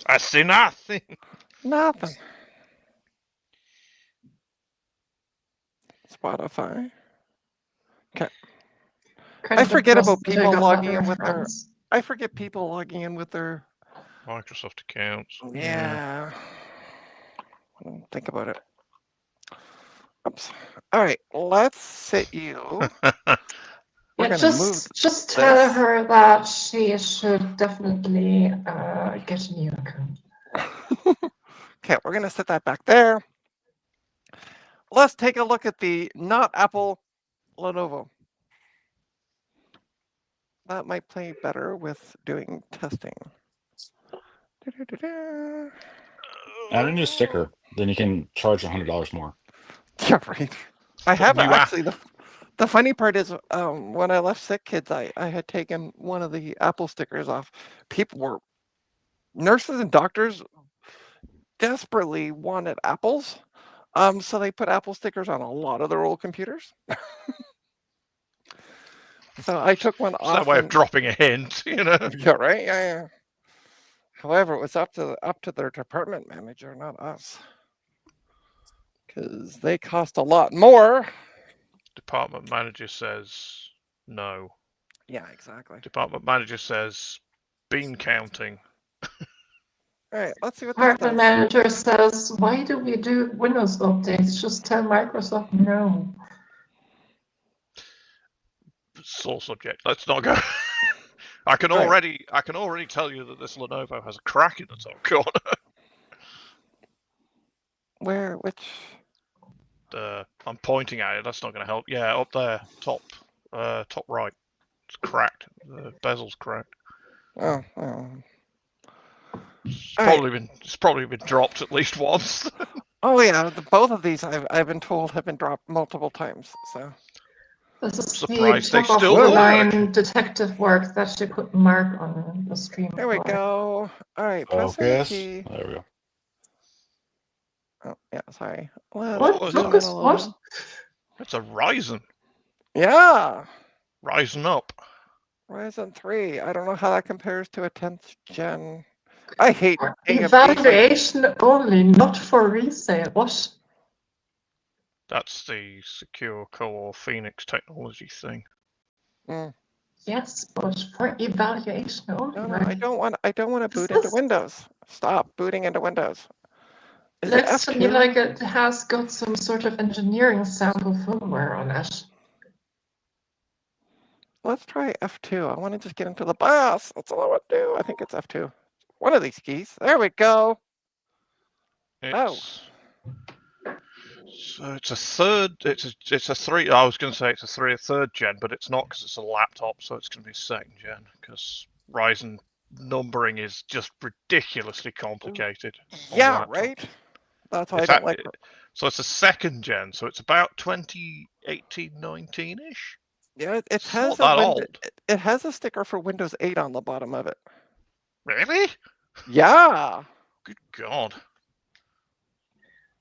S3: I see nothing.
S1: Nothing. Spotify.
S2: Kind
S1: I
S2: of
S1: forget about
S2: depressed that I
S1: people
S2: got
S1: logging
S2: other
S1: in with their.
S2: friends.
S1: I forget people logging in with their.
S3: Microsoft accounts.
S1: Yeah. Think about it. Oops. All right, let's sit you. We're
S2: Yeah,
S1: gonna move.
S2: just tell
S1: this.
S2: her that she should definitely get a new account.
S1: Okay, we're gonna set that back there. Let's take a look at the not Apple Lenovo. That might play better with doing testing.
S4: Add a new sticker, then you can charge $100 more.
S1: Yeah, right. I have
S3: You are-
S1: actually. The funny part is, when I left Sick Kids, I had taken one of the Apple stickers off. Nurses and doctors desperately wanted apples. So they put Apple stickers on a lot of their old computers. So I took one
S3: It's their
S1: off.
S3: way of dropping a hint, you know.
S1: Yeah, right. Yeah. However, it was up to their department manager, not us, because they cost a lot more.
S3: Department manager says no.
S1: Yeah, exactly.
S3: Department manager says bean counting.
S1: All right, let's see what this
S2: Department
S1: does.
S2: manager says, why do we do Windows updates? Just tell Microsoft no.
S3: Sore subject. Let's not go. I can
S1: Right.
S3: already tell you that this Lenovo has a crack in the top corner.
S1: Which?
S3: I'm pointing at it. That's not going to help. Yeah, up there, top right. It's cracked. The bezel's cracked.
S1: Oh.
S3: It's
S1: All right.
S3: probably been dropped at least once.
S1: Oh yeah, both of these I've been told have been dropped multiple times. So
S2: This is
S3: Surprised
S2: the
S3: they
S2: top of
S3: still
S2: the
S3: work.
S2: line detective work that you could mark on the stream.
S1: there we
S2: for.
S1: go. All right, pressing the
S4: Focus.
S1: key.
S4: There we go.
S1: Oh yeah, sorry.
S2: What?
S3: was
S2: Focus?
S1: that?
S2: What?
S3: It's a Ryzen.
S1: Yeah,
S3: Ryzen up.
S1: Ryzen 3. I don't know how that compares to a 10th gen. I hate AMD.
S2: Evaluation only, not for resale. What?
S3: That's the Secure Core Phoenix technology thing.
S2: Yes, but for evaluation only.
S1: No,
S2: right?
S1: I don't want to boot
S2: Is
S1: into
S2: this-
S1: Windows. Stop booting into Windows. Is it
S2: Looks to
S1: F2?
S2: me like it has got some sort of engineering sample firmware on it.
S1: Let's try F2. I want to just get into the BIOS. That's all I want to do. I think it's F2. One of these keys. There we go.
S3: It's, So it's a third. It's a three. I was going to say it's a third gen, but it's not because it's a laptop. So it's going to be second gen because Ryzen numbering is just ridiculously complicated. on
S1: Yeah,
S3: laptops.
S1: right? That's why I
S3: It's
S1: don't
S3: at-
S1: like.
S3: So it's a second gen. So it's about 2018, 19-ish.
S1: Yeah, it
S3: It's
S1: has
S3: not that
S1: a
S3: old.
S1: it has a sticker for Windows 8 on the bottom of it.
S3: Really?
S1: Yeah.
S3: Good God.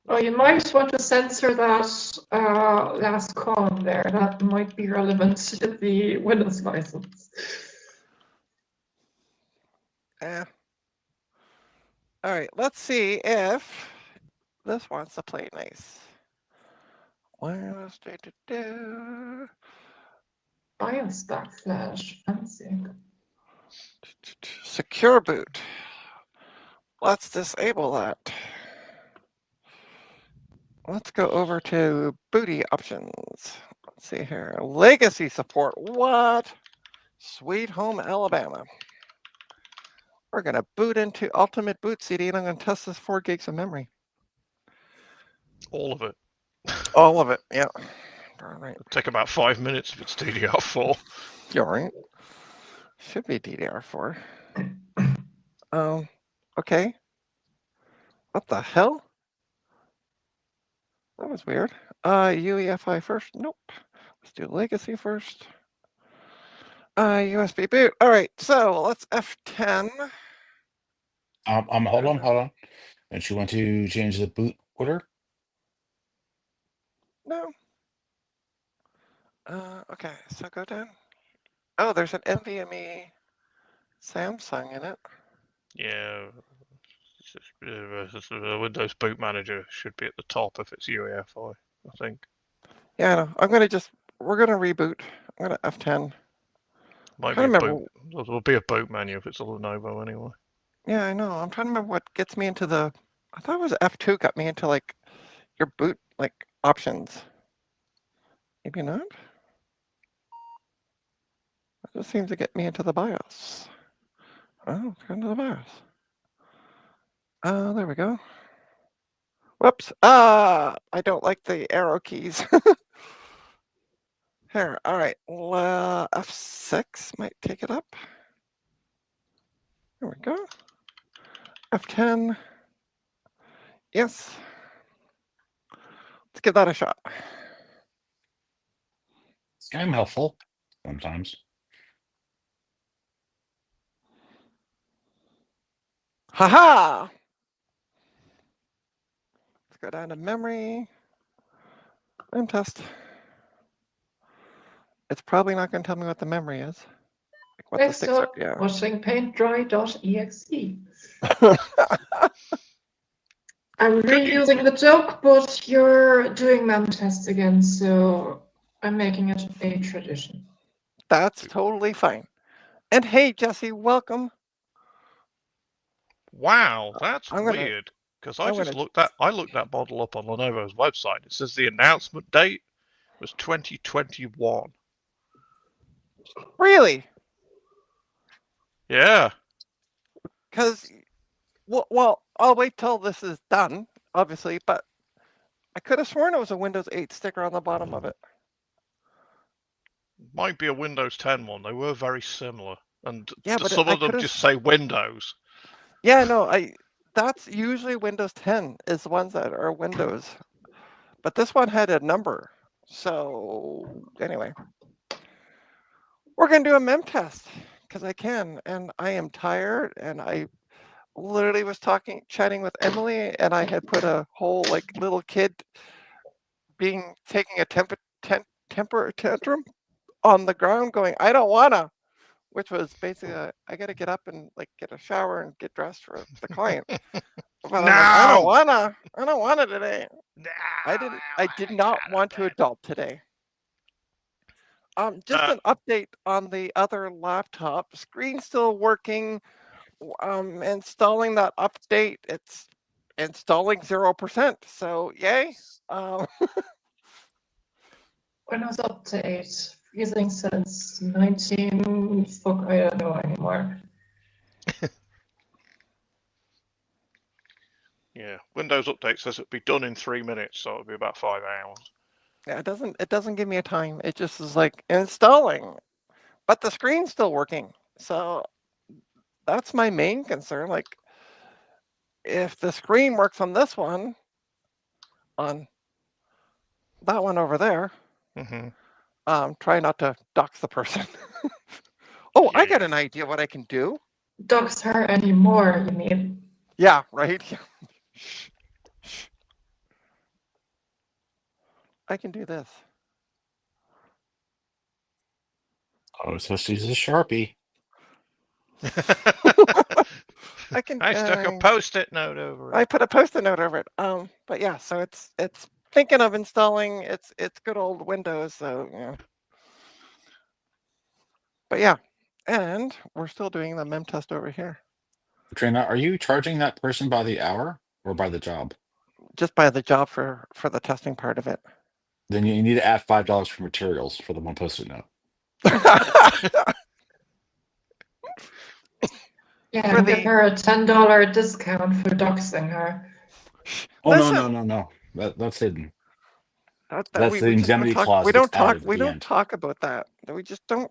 S2: Oh, you might want to censor that last column there. That might be relevant to the Windows license.
S1: Eh. All right, let's see if this wants to play nice. Windows
S2: BIOS backslash fancy.
S1: secure boot. Let's disable that. Let's go over to booty options. Let's see here. Legacy support. What? Sweet Home Alabama. We're going to boot into Ultimate Boot CD and I'm going to test this 4 gigs of memory.
S3: All of it.
S1: All of it. Yeah. All right.
S3: It'll take about 5 minutes if it's DDR4.
S1: You're right. Should be DDR4. Okay. What the hell? That was weird. UEFI first. Nope. Let's do legacy first. USB boot. All right. So let's F10.
S4: Hold on. Don't you want to change the boot order?
S1: No. Okay. So go down. Oh, there's an NVMe Samsung in it.
S3: Yeah. The Windows Boot Manager should be at the top if it's UEFI, I think.
S1: Yeah, I know. We're going to reboot. I'm going to F10.
S3: Might be
S1: Trying
S3: a
S1: to remember.
S3: boot. There'll be a boot menu if it's a Lenovo anyway.
S1: Yeah, I know. I'm trying to remember what gets me into the. I thought it was F2 got me into like your boot like options. Maybe not. It just seems to get me into the BIOS. Oh, go into the BIOS. There we go. Whoops. I don't like the arrow keys. Here. All right. F6 might take it up. There we go. F10. Yes. Let's give that a shot.
S4: I'm helpful sometimes.
S1: Haha! Let's go down to memory. Mem test. It's probably not going to tell me what the memory is. Like what the
S2: Next
S1: sticks are.
S2: up,
S1: Yeah.
S2: watching paintdry.exe. I'm reusing the joke, but you're doing mem tests again, so I'm making it a tradition.
S1: That's totally fine. And hey, Jesse, welcome.
S3: Wow, that's
S1: I'm gonna-
S3: weird. Because I
S1: I'm
S3: just
S1: gonna-
S3: looked that model up on Lenovo's website. It says the announcement date was 2021.
S1: Really?
S3: Yeah.
S1: Because, well, I'll wait till this is done, obviously, but I could have sworn it was a Windows 8 sticker on the bottom of it.
S3: Might be a Windows 10 one. They were very similar. And
S1: Yeah, but
S3: some
S1: I
S3: of them
S1: could've
S3: just say Windows.
S1: Yeah, no, that's usually Windows 10 is the ones that are Windows. But this one had a number. So anyway, we're going to do a mem test because I can. And I am tired. And I literally was chatting with Emily, and I had put a whole like little kid taking a temper tantrum on the ground going, I don't wanna, which was basically I got to get up and like get a shower and get dressed for the client. But I'm like, I don't wanna today. I did not want to adult today. Just an update on the other laptop. Screen still working. Installing that update. It's installing 0%. So yay.
S2: Windows Update, freezing since 19, fuck, I don't know anymore.
S3: Yeah, Windows Update says it'll be done in 3 minutes, so it'll be about 5 hours.
S1: Yeah, it doesn't give me a time. It just is like installing, but the screen's still working. So that's my main concern. Like, if the screen works on this one, on that one over there, try not to dox the person. Oh, I got an idea what I can do.
S2: Dox her anymore, you mean?
S1: Yeah, right. Shh, shh. I can do this.
S4: Oh, so she's a Sharpie.
S1: I can.
S3: I stuck a post-it note over it.
S1: I put a post-it note over it. But yeah, so it's thinking of installing. It's good old Windows. So yeah. But yeah, and we're still doing the mem test over here.
S4: Katrina, are you charging that person by the hour or by the job?
S1: Just by the job for the testing part of it.
S4: Then you need to add $5 for materials for the one post-it note.
S2: Yeah,
S1: For
S2: give her a $10 discount for doxing her.
S4: Oh,
S1: Listen.
S4: no. That's hidden.
S1: That's
S4: the indemnity clause.
S1: We don't talk.
S4: at
S1: We
S4: the
S1: don't
S4: end.
S1: talk about that. We just don't.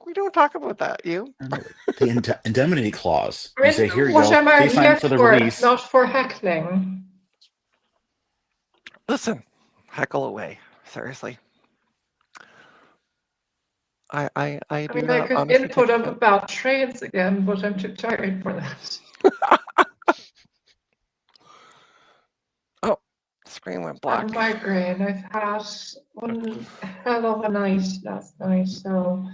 S1: We don't talk about that. You.
S4: The indemnity clause.
S2: I
S4: You say,
S2: mean,
S4: here you
S2: what
S4: go.
S2: am I
S4: Please sign
S2: here
S4: for the
S2: for?
S4: release.
S2: Not for heckling.
S1: Listen, heckle away. Seriously. I do
S2: mean, I
S1: not
S2: could
S1: honestly
S2: input
S1: take
S2: up
S1: offense.
S2: about trades again, but I'm too tired for that.
S1: Oh, screen went black.
S2: And migraine. I've had one hell of a night last night, so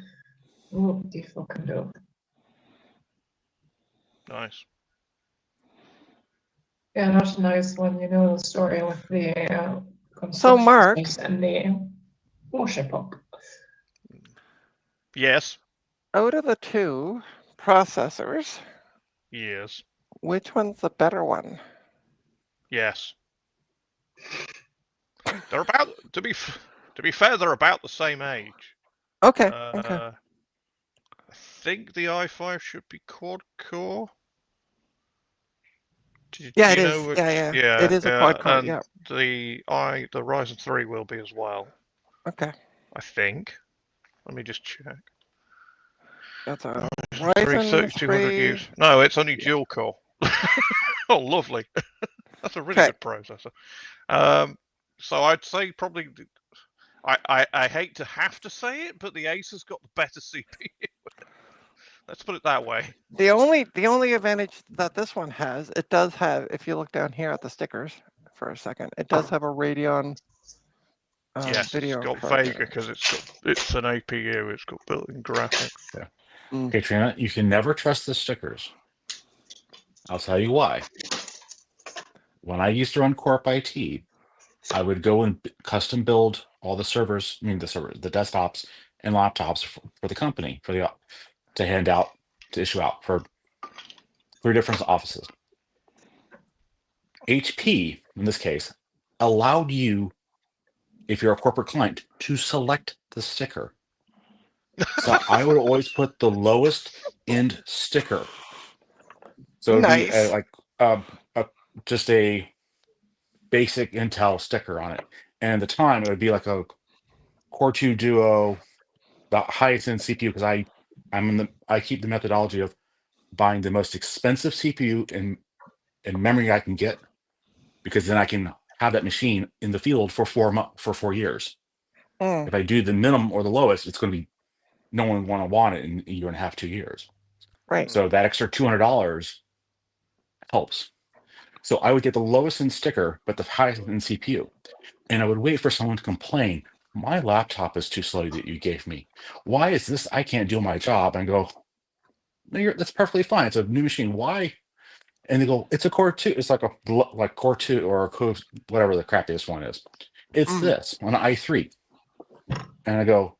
S2: what do you fucking do?
S3: Nice.
S2: Yeah, not a nice one. You know the story with the
S1: So, Mark,
S2: and the worship pump.
S3: Yes.
S1: out of the two processors,
S3: Yes.
S1: which one's the better one?
S3: Yes. They're about to be fair. They're about the same age.
S1: Okay.
S3: I think the i5 should be quad core.
S1: Yeah, it is. Yeah. It is a quad core.
S3: And
S1: Yeah.
S3: the Ryzen 3 will be as well.
S1: Okay.
S3: I think. Let me just check.
S1: That's a
S3: Ryzen 3200U. No, it's only dual core. Oh, lovely. That's a really good processor. So I'd say probably I hate to have to say it, but the Acer's got the better CPU. Let's put it that way.
S1: The only advantage that this one has, it does have, if you look down here at the stickers for a second, it does have a Radeon
S3: Yes,
S1: video
S3: it's got
S1: card
S3: Vega
S1: there.
S3: because it's an APU. It's got built-in graphics.
S4: Okay, Trina, you can never trust the stickers. I'll tell you why. When I used to run Corp IT, I would go and custom build all the servers, the desktops and laptops for the company, to hand out, to issue out for 3 different offices. HP, in this case, allowed you, if you're a corporate client, to select the sticker. So I would always put the lowest end sticker. So it'd be
S1: Nice.
S4: just a basic Intel sticker on it. And at the time, it would be like a Core 2 Duo, the highest end CPU, because I keep the methodology of buying the most expensive CPU and memory I can get, because then I can have that machine in the field for 4 years.
S1: Mm,
S4: If I do the minimum or the lowest, it's going to be no one want it in a year and a half, 2 years.
S1: right.
S4: So that extra $200 helps. So I would get the lowest end sticker, but the highest end CPU. And I would wait for someone to complain, my laptop is too slow that you gave me. Why is this? I can't do my job. And I go, no, that's perfectly fine. It's a new machine. Why? And they go, it's a Core 2. It's like Core 2 or a Core, whatever the crappiest one is. It's
S1: Mhm.
S4: this on an i3. And I go,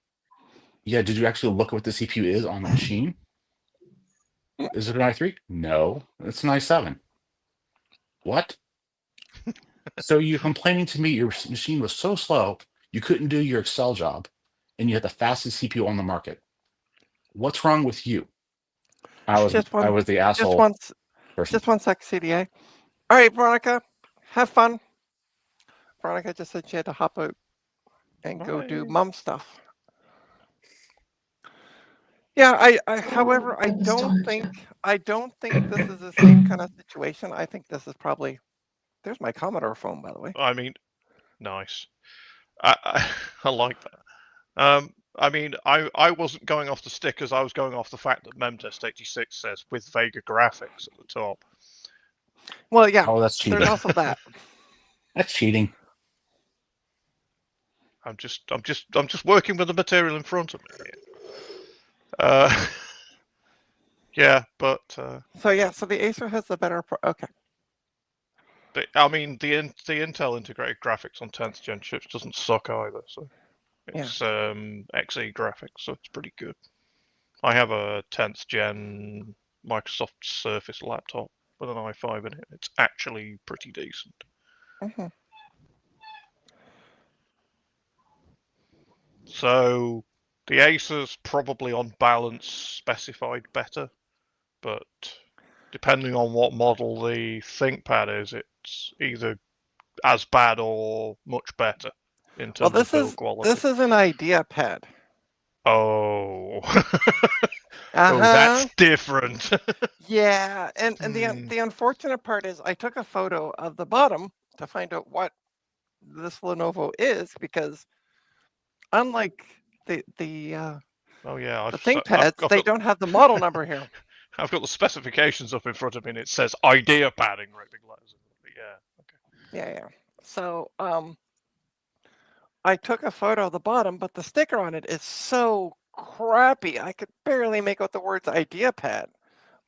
S4: yeah, did you actually look at what the CPU is on the machine? Is it an i3? No, it's an i7. What? So you're complaining to me your machine was so slow you couldn't do your Excel job, and you had the fastest CPU on the market. What's wrong with you? I was
S1: Just one-
S4: the
S1: Just
S4: asshole
S1: one,
S4: person.
S1: just one sec, CDA. All right, Veronica, have fun. Veronica just said she had to hop out and go do
S3: Bye.
S1: mom stuff. Yeah, however, I don't think this is the same kind of situation. I think this is probably, there's my Commodore phone, by the way.
S3: I mean, nice. I like that. I mean, I wasn't going off the stickers. I was going off the fact that Memtest86 says with Vega graphics at the top.
S1: Well, yeah,
S4: Oh, that's cheating.
S1: there's also that.
S4: That's cheating.
S3: I'm just working with the material in front of me here. Yeah, but
S1: So yeah, so the Acer has the better. Okay.
S3: I mean, the Intel integrated graphics on 10th gen chips doesn't suck either. So it's Xe graphics, so it's pretty good. I have a 10th gen Microsoft Surface laptop with an i5 in it. It's actually pretty decent.
S1: Mhm.
S3: So the Acer's probably on balance specified better, but depending on what model the ThinkPad is, it's either as bad or much better in
S1: Well,
S3: terms of build quality.
S1: this is an IdeaPad.
S3: Oh,
S1: Uh-huh.
S3: that's different.
S1: Yeah, and
S3: Hmm.
S1: the unfortunate part is I took a photo of the bottom to find out what this Lenovo is, because unlike the
S3: Oh yeah,
S1: ThinkPads, they don't have the model number here.
S3: I've got the specifications up in front of me, and it says IdeaPad in great big letters. But yeah, okay.
S1: Yeah. So I took a photo of the bottom, but the sticker on it is so crappy. I could barely make out the words IdeaPad,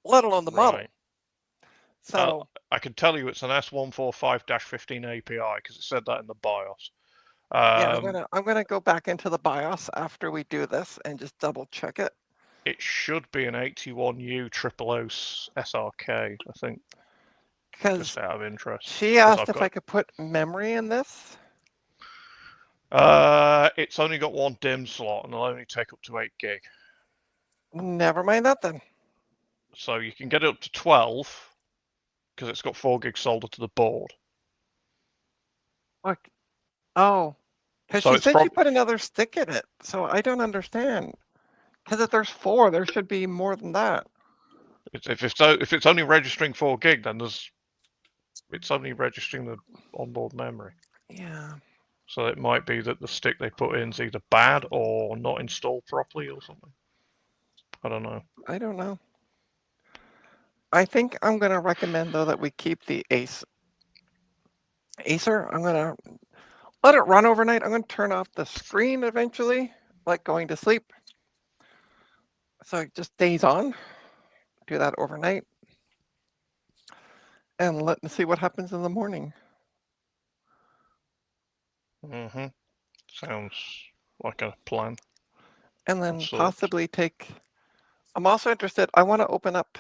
S1: let alone the model.
S3: Right.
S1: So
S3: I can tell you it's an S145-15 API because it said that in the BIOS.
S1: yeah, I'm gonna go back into the BIOS after we do this and just double check it.
S3: It should be an 81U 000 SRK, I think,
S1: Because
S3: just out of interest.
S1: she asked if I could put memory in this.
S3: It's only got one DIMM slot and it'll only take up to 8 gig.
S1: Never mind that then.
S3: So you can get it up to 12 because it's got 4 gig soldered to the board.
S1: What? Oh, because
S3: So
S1: she
S3: it's
S1: said she put another stick in it, so I don't understand. Because if there's 4, there should be more than that.
S3: If it's only registering 4 gig, then it's only registering the onboard memory.
S1: Yeah.
S3: So it might be that the stick they put in is either bad or not installed properly or something. I don't know.
S1: I don't know. I think I'm going to recommend, though, that we keep the Acer. I'm going to let it run overnight. I'm going to turn off the screen eventually, like going to sleep. So it just stays on. Do that overnight. And let me see what happens in the morning.
S3: Mm-hmm. Sounds like a plan.
S1: And then
S3: Sorts.
S1: possibly take. I'm also interested. I want to open up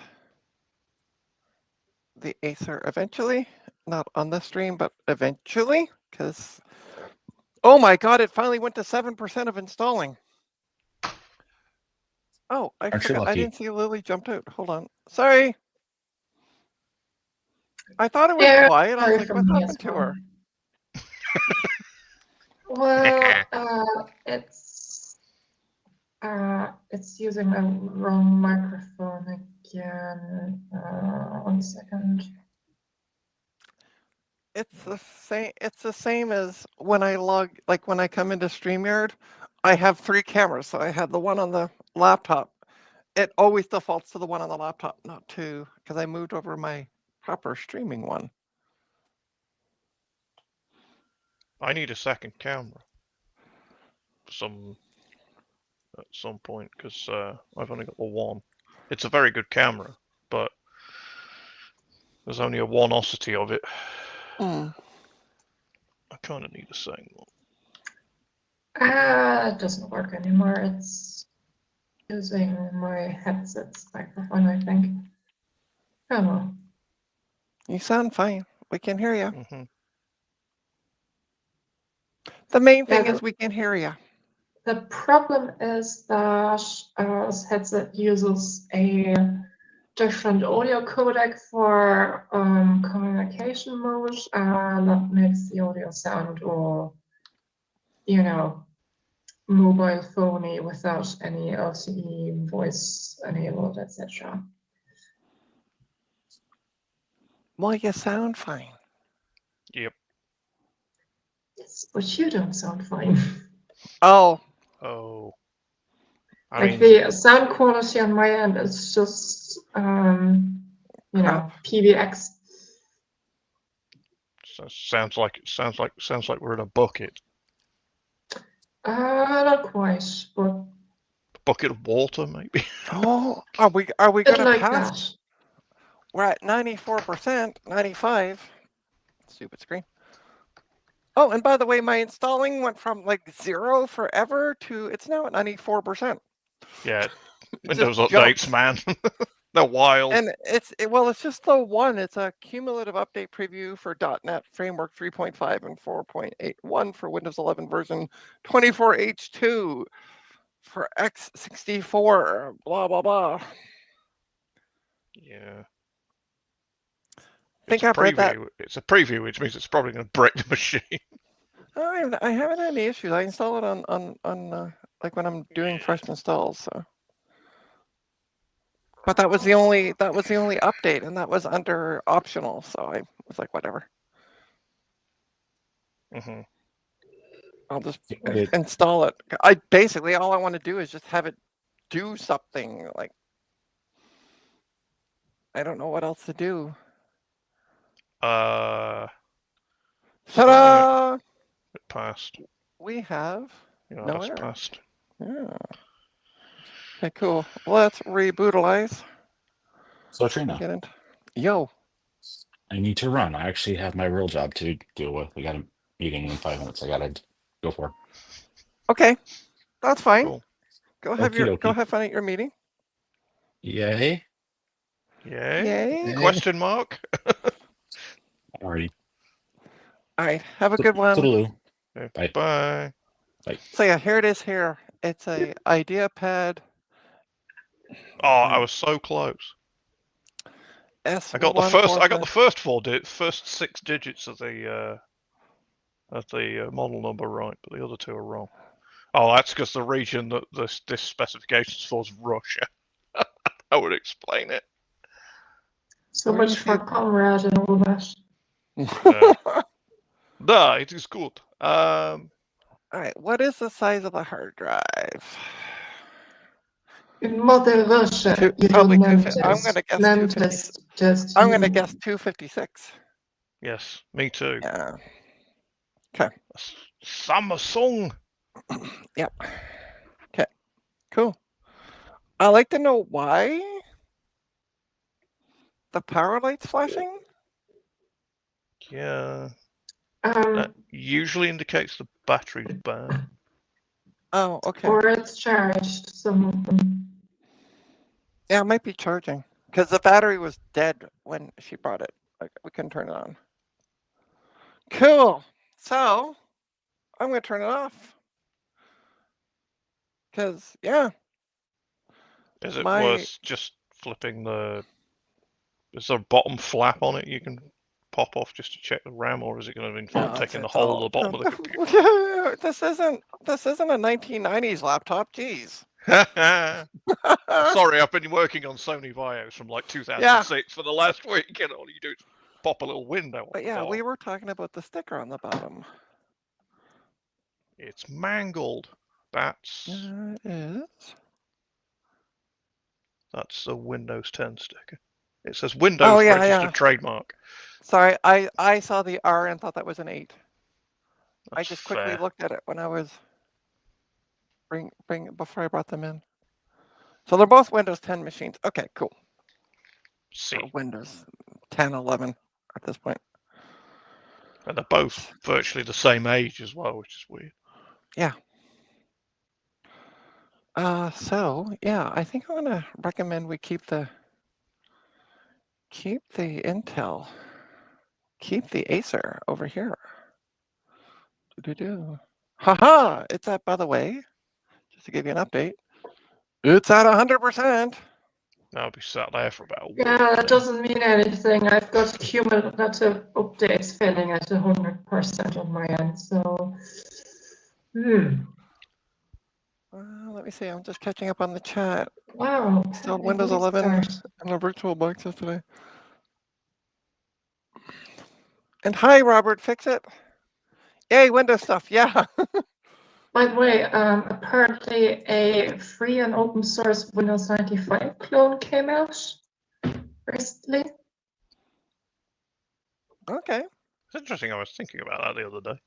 S1: the Acer eventually. Not on the stream, but eventually. Because, oh my God, it finally went to 7% of installing. Oh, I
S4: Aren't you
S1: forgot. I
S4: lucky?
S1: didn't see Lily jumped out. Hold on. Sorry. I thought it was
S2: Yeah,
S1: quiet. I was
S2: sorry
S1: like,
S2: from
S1: what
S2: me
S1: happened
S2: as
S1: to
S2: well.
S1: her?
S2: Well, it's using a wrong microphone again. 1 second.
S1: It's the same. It's the same as when I log, like when I come into StreamYard, I have 3 cameras. So I had the one on the laptop. It always defaults to the one on the laptop, not to, because I moved over my proper streaming one.
S3: I need a second camera. At some point, because I've only got the one. It's a very good camera, but there's only a oneosity of it.
S1: Mm.
S3: I kind of need a second one.
S2: It doesn't work anymore. It's using my headset's microphone, I think. I don't know.
S1: You sound fine. We can hear you.
S3: Mm-hmm.
S1: The main thing
S2: Yeah,
S1: is we can hear you.
S2: the problem is that this headset uses a different audio codec for communication mode, and that makes the audio sound all, you know, mobile phony without any LTE voice enabled, etc.
S1: Well, you sound fine.
S3: Yep.
S2: Yes, but you don't sound fine.
S1: Oh,
S3: Oh. I
S2: Like
S3: mean,
S2: the sound quality on my end is just, you know, PBX.
S3: sounds like we're in a bucket.
S2: Not quite, but
S3: A bucket of water, maybe.
S1: oh, are we
S2: bit
S1: gonna
S2: like
S1: pass?
S2: that.
S1: We're at 94%, 95. Stupid screen. Oh, and by the way, my installing went from like 0 forever to it's now at 94%.
S3: Yeah.
S1: It
S3: Windows
S1: just
S3: updates,
S1: jumped.
S3: man. They're wild.
S1: And well, it's just the one. It's a cumulative update preview for .NET Framework 3.5 and 4.81 for Windows 11 version 24H2 for x64. Blah blah blah.
S3: Yeah.
S1: Think
S3: It's a
S1: I've read that.
S3: preview. It's a preview, which means it's probably going to break the machine.
S1: I haven't had any issues. I install it on like when I'm doing fresh installs. So. But that was the only update, and that was under optional. So I was like, whatever.
S3: Mm-hmm.
S1: I'll just install it. I basically all I want to do is just have it do something. Like I don't know what else to do. Ta-da!
S3: It passed.
S1: We have
S3: Yeah,
S1: no
S3: that's
S1: error.
S3: passed.
S1: Yeah. Okay, cool. Let's rebootalize.
S4: So Trina,
S1: Get into. Yo.
S4: I need to run. I actually have my real job to deal with. We got a meeting in 5 minutes. I gotta go for.
S1: Okay, that's fine.
S3: Cool.
S1: Go have
S4: Okie dokie.
S1: fun at your meeting.
S4: Yay!
S3: Yay?
S1: Yay!
S3: Question mark?
S4: Alrighty.
S1: All right, have a good one.
S4: Toodaloo.
S3: Okay,
S4: Bye.
S3: bye.
S1: So yeah, here it is. Here it's a IdeaPad.
S3: Oh, I was so close.
S1: S1
S3: I got the first 6 digits of the model number right, but the other 2 are wrong. Oh, that's because the region that this specification is for is Russia. That would explain it.
S2: So
S1: Where
S2: much
S1: is
S2: for
S1: he?
S2: Conrad and all that.
S3: No, it is good.
S1: All right, what is the size of the hard drive?
S2: In Mother Russia, you
S1: Probably
S2: don't
S1: 250. I'm
S2: notice.
S1: gonna guess
S2: Notice
S1: 250.
S2: just
S1: I'm
S2: you.
S1: gonna guess 256.
S3: Yes, me too.
S1: Yeah.
S3: Samsung.
S1: Yep. Okay. Cool. I'd like to know why the power light's flashing.
S3: Yeah,
S2: Um,
S3: that usually indicates the battery's bad.
S1: Oh, okay.
S2: or it's charged. Some of them.
S1: Yeah, it might be charging because the battery was dead when she brought it. Like, we couldn't turn it on. Cool. So I'm gonna turn it off because yeah,
S3: Is it
S1: My-
S3: worth just flipping the? Is there a bottom flap on it you can pop off just to check the RAM, or is it going to involve
S1: No,
S3: taking the
S1: it's
S3: whole
S1: all-
S3: of the bottom of the computer?
S1: this isn't a 1990s laptop. Jeez.
S3: Sorry, I've been working on Sony Bios from like 2006 for the last week, and all you do is pop a little window on
S1: But
S3: the
S1: yeah,
S3: bottom.
S1: we were talking about the sticker on the bottom.
S3: It's mangled. That's
S1: It is.
S3: that's the Windows 10 sticker. It says Windows
S1: Oh, yeah,
S3: registered
S1: yeah.
S3: trademark.
S1: Sorry, I saw the R and thought that was an 8. I
S3: That's
S1: just quickly
S3: fair.
S1: looked at it when I was before I brought them in. So they're both Windows 10 machines. Okay, cool.
S3: See,
S1: Or Windows 10, 11 at this point.
S3: and they're both virtually the same age as well, which is weird.
S1: So yeah, I think I'm gonna recommend we keep the Intel, keep the Acer over here. Haha! It's at, by the way, just to give you an update, it's at 100%.
S3: I'll be sat there for about a week.
S2: Yeah, that doesn't mean anything. I've got cumulative updates failing at 100% on my end. So,
S1: Let me see. I'm just catching up on the chat.
S2: wow.
S1: Still
S2: happy
S1: Windows 11
S2: restart.
S1: and the virtual box yesterday. And hi, Robert, fix it. Yay, Windows stuff. Yeah.
S2: By the way, apparently a free and open source Windows 95 clone came out recently.
S1: Okay.
S3: It's interesting. I was thinking about that the other day.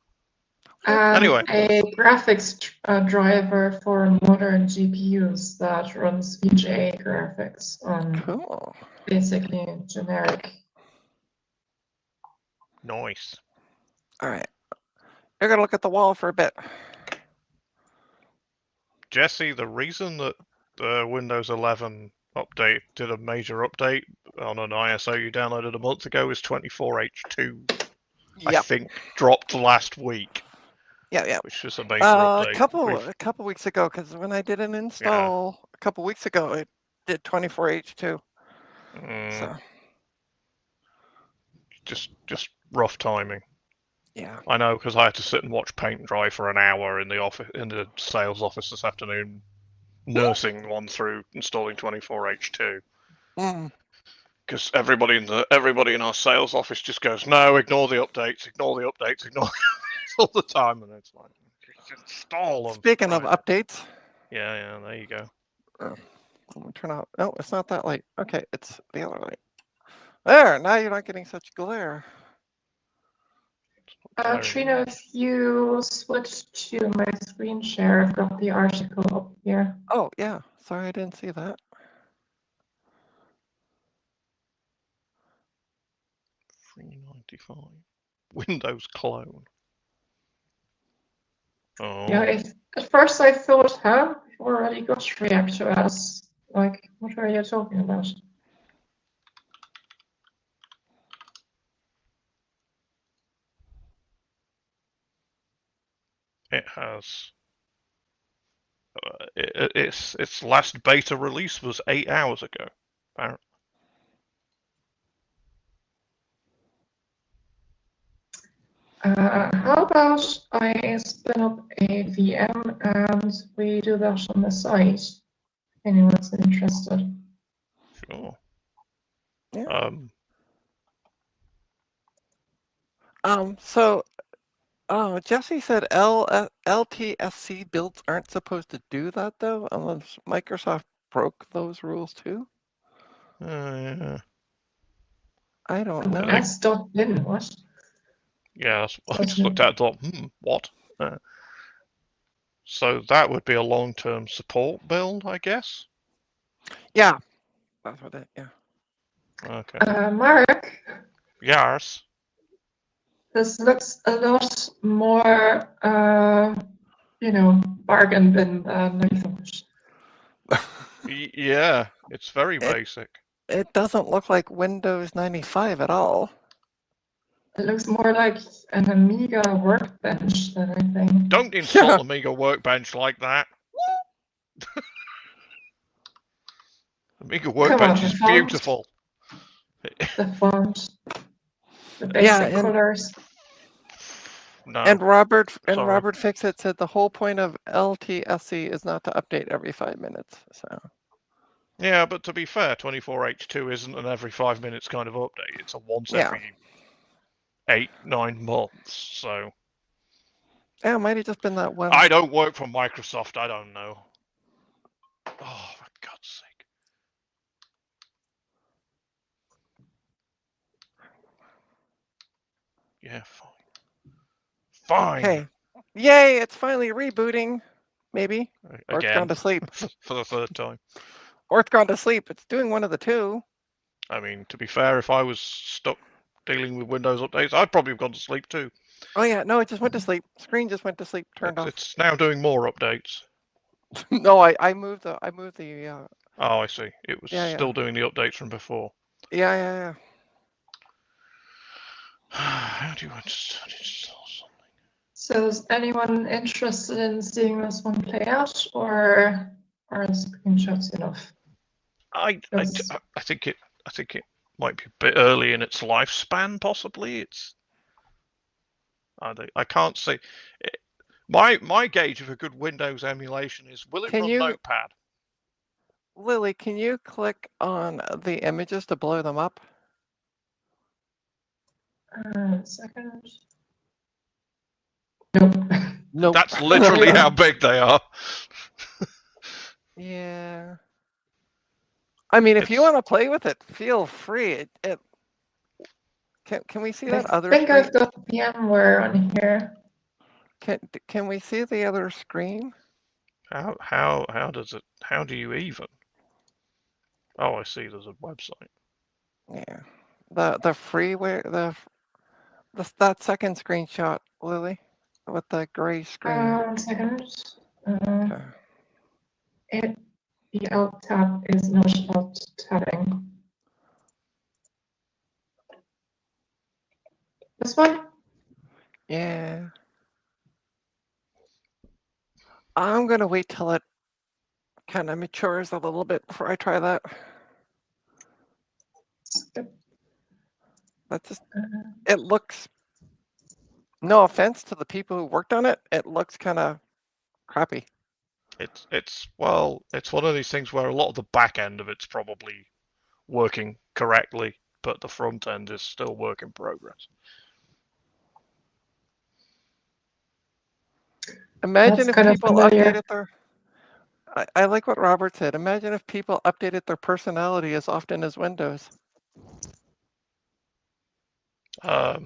S2: And
S3: Anyway.
S2: a graphics driver for modern GPUs that runs VGA graphics on
S1: Cool.
S2: basically generic.
S3: Nice.
S1: All right. You're gonna look at the wall for a bit.
S3: Jesse, the reason that the Windows 11 update did a major update on an ISO you downloaded a month ago is 24H2. I
S1: Yep.
S3: think dropped last week,
S1: Yeah.
S3: which was a major update.
S1: A couple weeks ago, because when I did an install a couple weeks ago, it did 24H2. So
S3: just rough timing.
S1: yeah.
S3: I know, because I had to sit and watch paint dry for an hour in the office, in the sales office this afternoon, nursing one through installing 24H2.
S1: Mm.
S3: Because everybody in our sales office just goes, no, ignore the updates, ignore the updates all the time, and it's like, just install them.
S1: Speaking of updates,
S3: yeah, there you go.
S1: let me turn out. No, it's not that light. Okay, it's the other light. There. Now you're not getting such glare.
S2: Trina, if you switch to my screen share, I've got the article up here.
S1: Oh yeah. Sorry, I didn't see that.
S3: 395. Windows clone. Oh.
S2: Yeah, at first I thought, huh? You've already got React OS. Like, what are you talking about?
S3: It has. Its last beta release was 8 hours ago, apparently.
S2: How about I spin up a VM and we do that on the side? Anyone's interested?
S3: Sure.
S1: Yeah. So Oh, Jesse said LTSC builds aren't supposed to do that though, unless Microsoft broke those rules too.
S3: Yeah.
S1: I don't know.
S2: S.bin, what?
S3: Yeah, that's what I
S2: What's
S3: just
S2: it?
S3: looked at and thought, what? So that would be a long-term support build, I guess?
S1: Yeah, that's what it. Yeah.
S3: Okay.
S2: Mark,
S3: Yes.
S2: this looks a lot more, bargain bin than I thought.
S3: Yeah, it's very
S1: It-
S3: basic.
S1: It doesn't look like Windows 95 at all.
S2: It looks more like an Amiga workbench than I think.
S3: Don't insult Amiga Workbench like that. Amiga Workbench
S2: on,
S3: is
S2: the font.
S3: beautiful.
S2: The font, the
S1: Yeah,
S2: basic
S1: and-
S2: colors.
S3: No.
S1: And Robert
S3: sorry.
S1: Robert Fixit said the whole point of LTSC is not to update every 5 minutes. So
S3: Yeah, but to be fair, 24H2 isn't an every 5 minutes kind of update. It's a once
S1: Yeah.
S3: every 8-9 months. So
S1: yeah, it might have just been that one.
S3: I don't work for Microsoft. I don't know. Oh, for God's sake. Yeah, fine. Fine.
S1: Okay. Yay, it's finally rebooting. Maybe. Or it's
S3: Again,
S1: gone to sleep.
S3: for the third time.
S1: Or it's gone to sleep. It's doing one of the two.
S3: I mean, to be fair, if I was stuck dealing with Windows updates, I'd probably have gone to sleep too.
S1: Oh yeah, no, it just went to sleep. Screen just went to sleep, turned off.
S3: It's now doing more updates.
S1: No, I moved the
S3: Oh, I see. It was
S1: Yeah,
S3: still
S1: yeah.
S3: doing the updates from before.
S1: yeah.
S3: How do you install something?
S2: So is anyone interested in seeing this one play out, or are the screenshots enough?
S3: I
S2: Yes.
S3: think it might be a bit early in its lifespan. Possibly, it's. I can't say. My gauge of a good Windows emulation is: will it
S1: Can
S3: run
S1: you-
S3: Notepad?
S1: Lily, can you click on the images to blow them up?
S2: Second. Nope.
S1: Nope.
S3: That's literally how big they are.
S1: Yeah. I mean, if you
S3: It's-
S1: want to play with it, feel free. Can we see
S2: I
S1: that other
S2: think
S1: screen?
S2: I've got VMware on here.
S1: Can we see the other screen?
S3: How does it? How do you even? Oh, I see. There's a website.
S1: Yeah. The freeware that second screenshot, Lily, with the gray screen.
S2: 1 second.
S1: Okay.
S2: The alt tab is not alt tabbing. This one?
S1: Yeah. I'm gonna wait till it kind of matures a little bit before I try that. That's just, it looks, no offense to the people who worked on it, it looks kind of crappy.
S3: It's one of these things where a lot of the back end of it's probably working correctly, but the front end is still work in progress.
S1: Imagine
S2: That's
S1: if
S2: kind of
S1: people
S2: familiar.
S1: updated their, I like what Robert said. Imagine if people updated their personality as often as Windows.
S2: I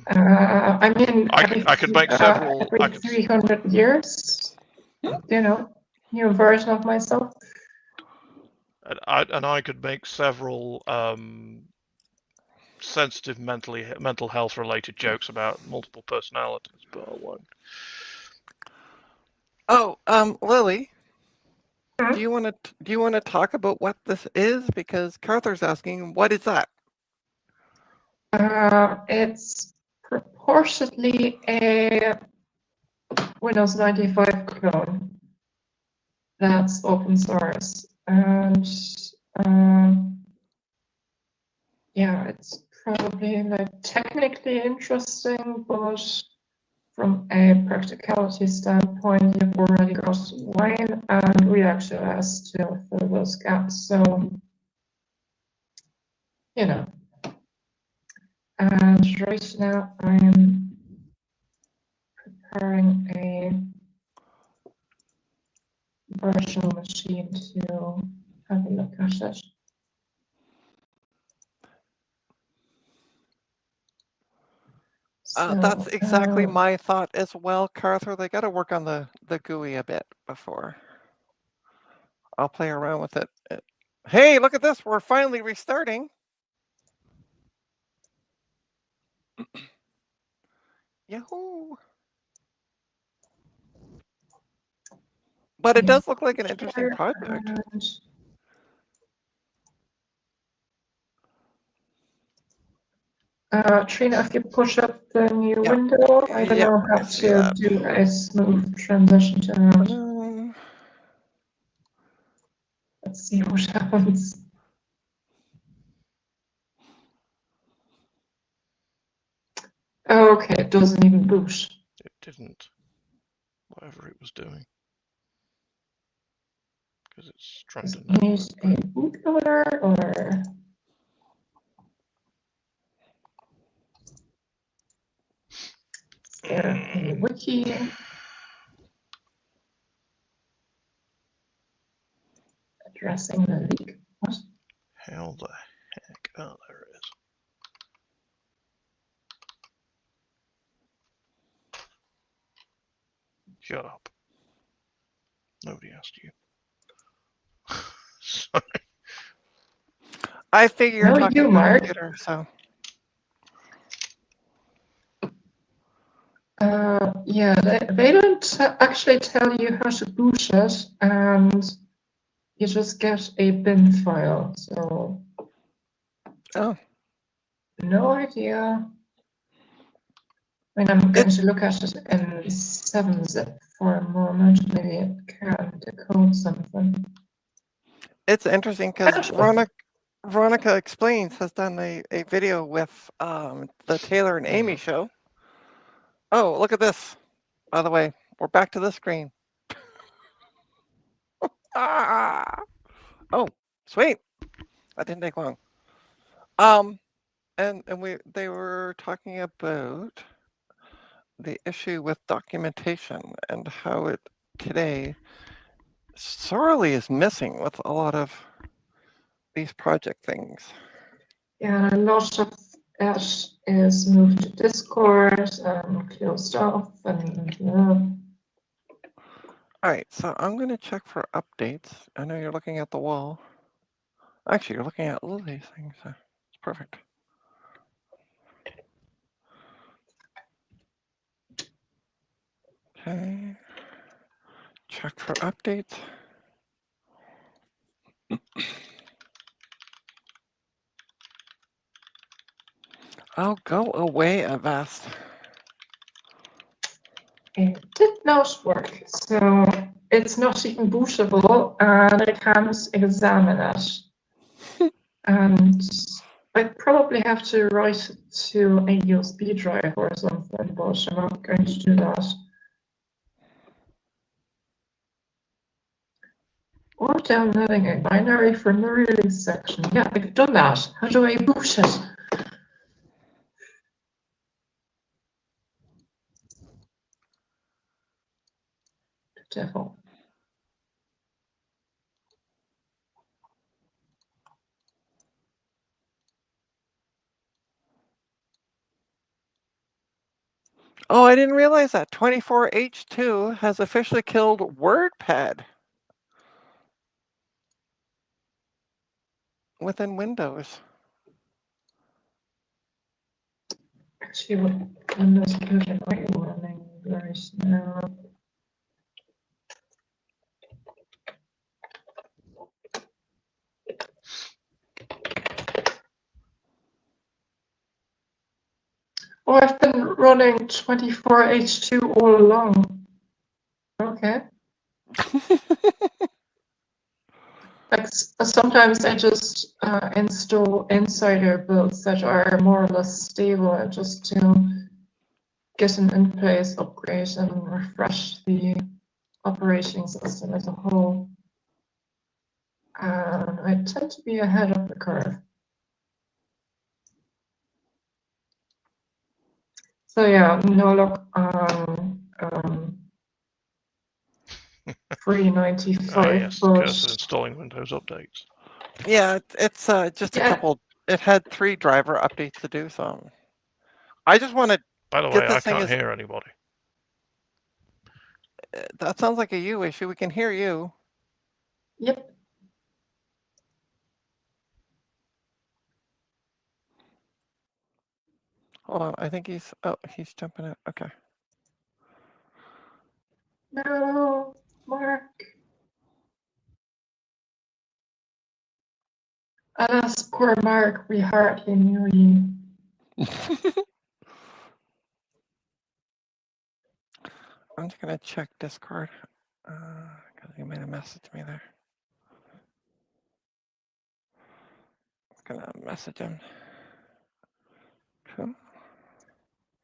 S2: mean,
S3: I could make several. I
S2: every
S3: could,
S2: 300 years, new version of myself.
S3: and I could make several sensitive mental health related jokes about multiple personalities, but I won't.
S1: Oh, Lily,
S2: Hmm?
S1: do you want to talk about what this is? Because Carther's asking, what is that?
S2: It's proportionately a Windows 95 clone that's open source, and yeah, it's probably like technically interesting, but from a practicality standpoint, you've already got Wine and React.js to fill those gaps. So, and right now I'm preparing a virtual machine to have a look at it.
S1: That's exactly
S2: uh,
S1: my thought as well, Carther. They got to work on the GUI a bit before I'll play around with it. Hey, look at this. We're finally restarting. Yahoo! But it does look like an interesting project.
S2: Trina, if you push up the new
S1: Yeah.
S2: window, I don't
S1: Yeah,
S2: know
S1: I
S2: how
S1: see
S2: to
S1: that.
S2: do a smooth transition to that. Let's see what happens. Okay, it doesn't even boot.
S3: It didn't. Whatever it was doing. Because it's trying
S2: Does
S3: to
S2: it
S3: network.
S2: need a bootloader or? Is there a wiki? Addressing the leak. What?
S3: How the heck? Oh, there it is. Shut up. Nobody asked you. Sorry.
S1: I figure you're
S2: No,
S1: talking
S2: you,
S1: to a
S2: Mark.
S1: computer, so.
S2: Yeah, they don't actually tell you how to boot it, and you just get a bin file. So,
S1: Oh.
S2: no idea. I mean, I'm going to look at it in 7-zip for a moment. Maybe it can decode something.
S1: It's interesting because Veronica Explains has done a video with the Taylor and Amy show. Oh, look at this. By the way, we're back to this screen. Ah! Oh, sweet. That didn't take long. And they were talking about the issue with documentation and how it today sorely is missing with a lot of these project things.
S2: Yeah, a lot of it is moved to Discord and closed off, and
S1: All right, so I'm going to check for updates. I know you're looking at the wall. Actually, you're looking at all of these things. So it's perfect. Okay. Check for updates. Oh, go away, Avast.
S2: it did not work. So it's not even bootable, and I can't examine it. And I probably have to write it to a USB drive or something, but I'm not going to do that. Or downloading a binary from the release section. Yeah, I've done that. How do I boot it? Devil.
S1: Oh, I didn't realize that 24H2 has officially killed WordPad within Windows.
S2: Actually, what Windows version are you running right now? Oh, I've been running 24H2 all along. Okay. Like sometimes I just install insider builds that are more or less stable just to get an in-place upgrade and refresh the operating system as a whole. And I tend to be ahead of the curve. So yeah, no luck on 395,
S3: Ah, yes, the curse of
S2: but
S3: installing Windows updates.
S1: Yeah, it's just a
S2: Yeah.
S1: couple. It had 3 driver updates to do, so I just want to.
S3: By the
S1: Get
S3: way,
S1: this
S3: I
S1: thing
S3: can't
S1: is-
S3: hear anybody.
S1: That sounds like a you issue. We can hear you.
S2: yep.
S1: Hold on, I think he's. Oh, he's jumping out. Okay.
S2: No, Mark. Alas, poor Mark, we hardly knew you.
S1: I'm just gonna check Discord. Because he made a message me there. I'm gonna message him. Cool.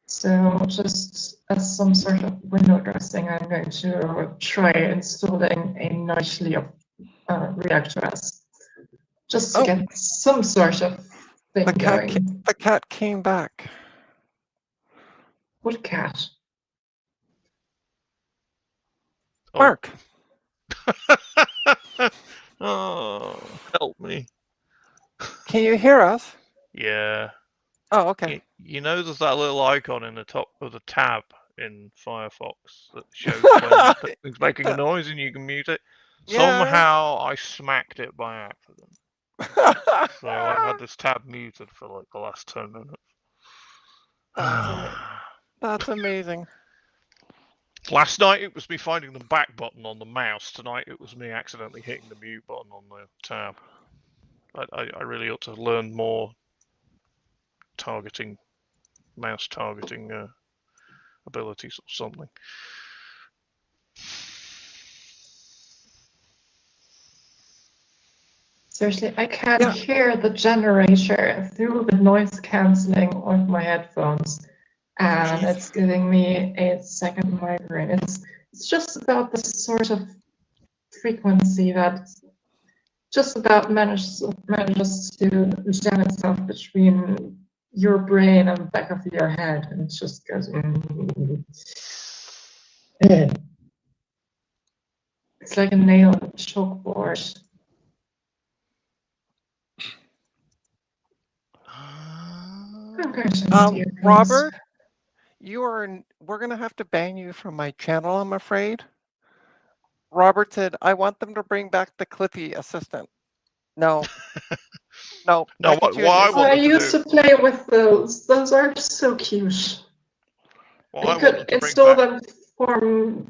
S2: So just as some sort of window dressing, I'm going to try installing a nightly ReactOS, just to
S1: Oh.
S2: get some sort of thing
S1: The cat,
S2: going.
S1: the cat came back.
S2: What cat?
S3: Oh.
S1: Mark,
S3: Oh, help me.
S1: can you hear us?
S3: Yeah.
S1: Oh, okay.
S3: You know there's that little icon in the top of the tab in Firefox that shows when something's making a noise and you can mute it?
S1: Yeah.
S3: Somehow I smacked it by accident. So I've had this tab muted for like the last 10 minutes.
S1: That's amazing.
S3: Last night it was me finding the back button on the mouse. Tonight it was me accidentally hitting the mute button on the tab. I really ought to learn more targeting, mouse targeting abilities or something.
S2: Seriously, I can
S1: Yeah.
S2: hear the generator through the noise cancelling of my headphones, and
S1: Jeez.
S2: it's giving me a second migraine. It's just about the sort of frequency that just about manages to jam itself between your brain and the back of your head, and it just goes. It's like a nail on a chalkboard. I'm going to need earphones.
S1: Robert, we're gonna have to ban you from my channel, I'm afraid. Robert said, I want them to bring back the Clippy assistant. No. No.
S3: No,
S1: back at you,
S3: what I
S1: Jason.
S3: want
S2: I
S3: them to
S2: used
S3: do,
S2: to play with those. Those are so cute.
S3: what
S2: You
S3: I want
S2: could
S3: them to bring
S2: install
S3: back,
S2: them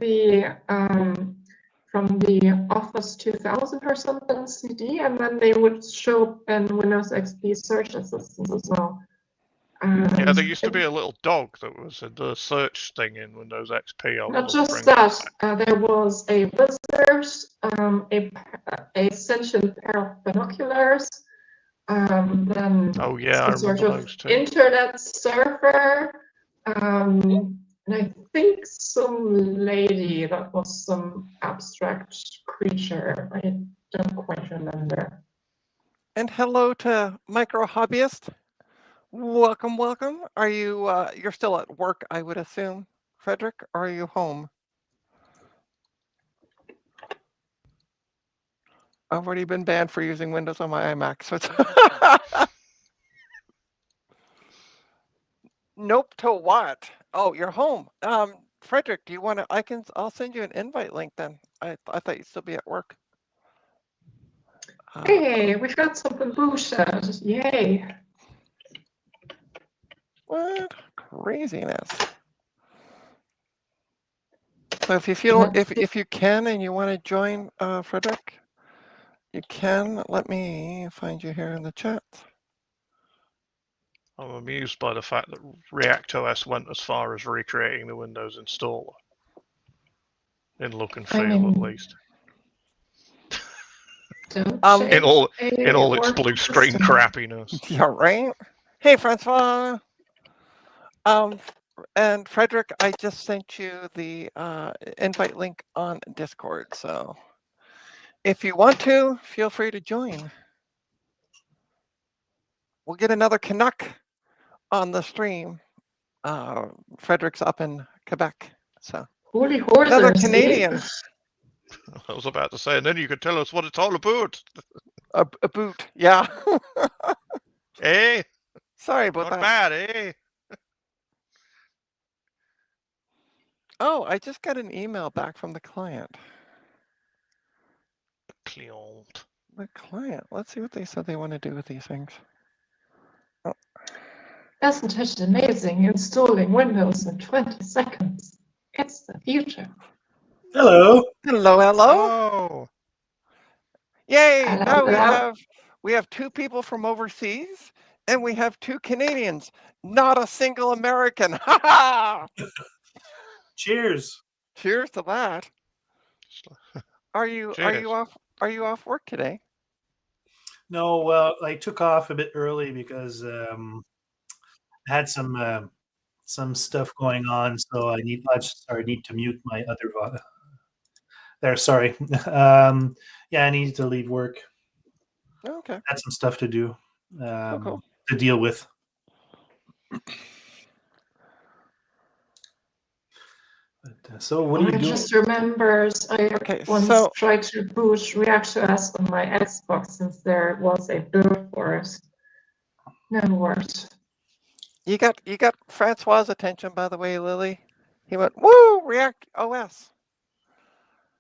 S2: from the Office 2000 or something CD, and then they would show up in Windows XP search assistants as well.
S3: yeah, there used to be a little dog that was the search thing in Windows XP. I want
S2: Not
S3: them to
S2: just
S3: bring
S2: that,
S3: back.
S2: there was a wizard, a sentient pair of binoculars, then
S3: Oh yeah, I
S2: some sort
S3: remember
S2: of
S3: those too.
S2: internet server, and I think some lady that was some abstract creature. I don't quite remember.
S1: And hello to Micro Hobbyist. Welcome, welcome. Are you you're still at work, I would assume, Frederick, or are you home? I've already been banned for using Windows on my iMac, so it's Nope to what? Oh, you're home. Frederick, do you want to? I'll send you an invite link then. I thought you'd still be at work.
S2: Hey, we've got something bullshit. Yay.
S1: What craziness? So if you feel if you can and you want to join Frederick, you can. Let me find you here in the chat.
S3: I'm amused by the fact that ReactOS went as far as recreating the Windows installer. In look and feel, at least.
S2: Don't
S3: In all its
S2: working
S3: blue screen
S2: system.
S3: crappiness.
S1: Yeah, right. Hey, Francois. And Frederick, I just sent you the invite link on Discord. So if you want to, feel free to join. We'll get another Canuck on the stream. Frederick's up in Quebec, so
S2: Holy horse!
S1: Another Canadian.
S3: I was about to say, and then you could tell us what it's all about.
S1: A boot. Yeah.
S3: Eh?
S1: Sorry about
S3: Not
S1: that.
S3: bad, eh?
S1: Oh, I just got an email back from the client.
S3: Client.
S1: The client. Let's see what they said they want to do with these things.
S2: Isn't it amazing installing Windows in 20 seconds? It's the future.
S5: Hello.
S1: Hello, hello.
S3: Oh,
S1: Yay!
S2: Hello,
S1: Now
S2: hello.
S1: we have two people from overseas and we have two Canadians. Not a single American. Ha ha!
S5: Cheers.
S1: Cheers to that. Are you
S3: Cheers.
S1: off work today?
S5: No, well, I took off a bit early because I had some stuff going on, so I need to mute my other there. Sorry. Yeah, I needed to leave work.
S1: Okay.
S5: Had some stuff to do
S1: Cool.
S5: to deal with. But, so what do you
S2: I
S5: do?
S2: just remembered I
S1: Okay,
S2: once
S1: so-
S2: tried to boot React.js on my Xbox since there was a build for it. Never worked.
S1: You got Francois' attention, by the way, Lily. He went, "Woo, React OS."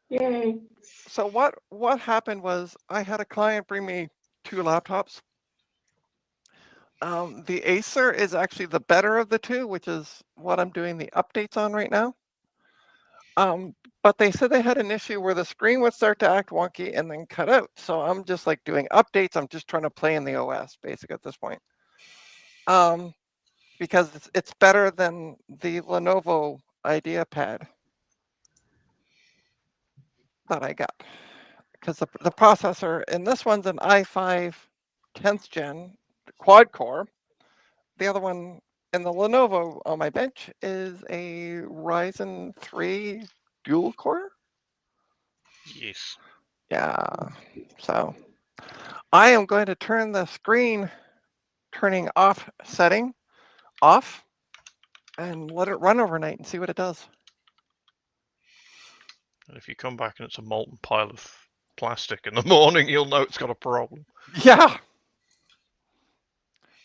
S2: Yay.
S1: So what happened was I had a client bring me two laptops. The Acer is actually the better of the two, which is what I'm doing the updates on right now. But they said they had an issue where the screen would start to act wonky and then cut out. So I'm just like doing updates. I'm just trying to play in the OS basic at this point. Because it's better than the Lenovo IdeaPad that I got. Because the processor in this one's an i5 10th gen quad core. The other one in the Lenovo on my bench is a Ryzen 3 dual core.
S3: yes.
S1: Yeah. So I am going to turn the screen turning off setting off and let it run overnight and see what it does.
S3: And if you come back and it's a molten pile of plastic in the morning, you'll know it's got a problem.
S1: Yeah.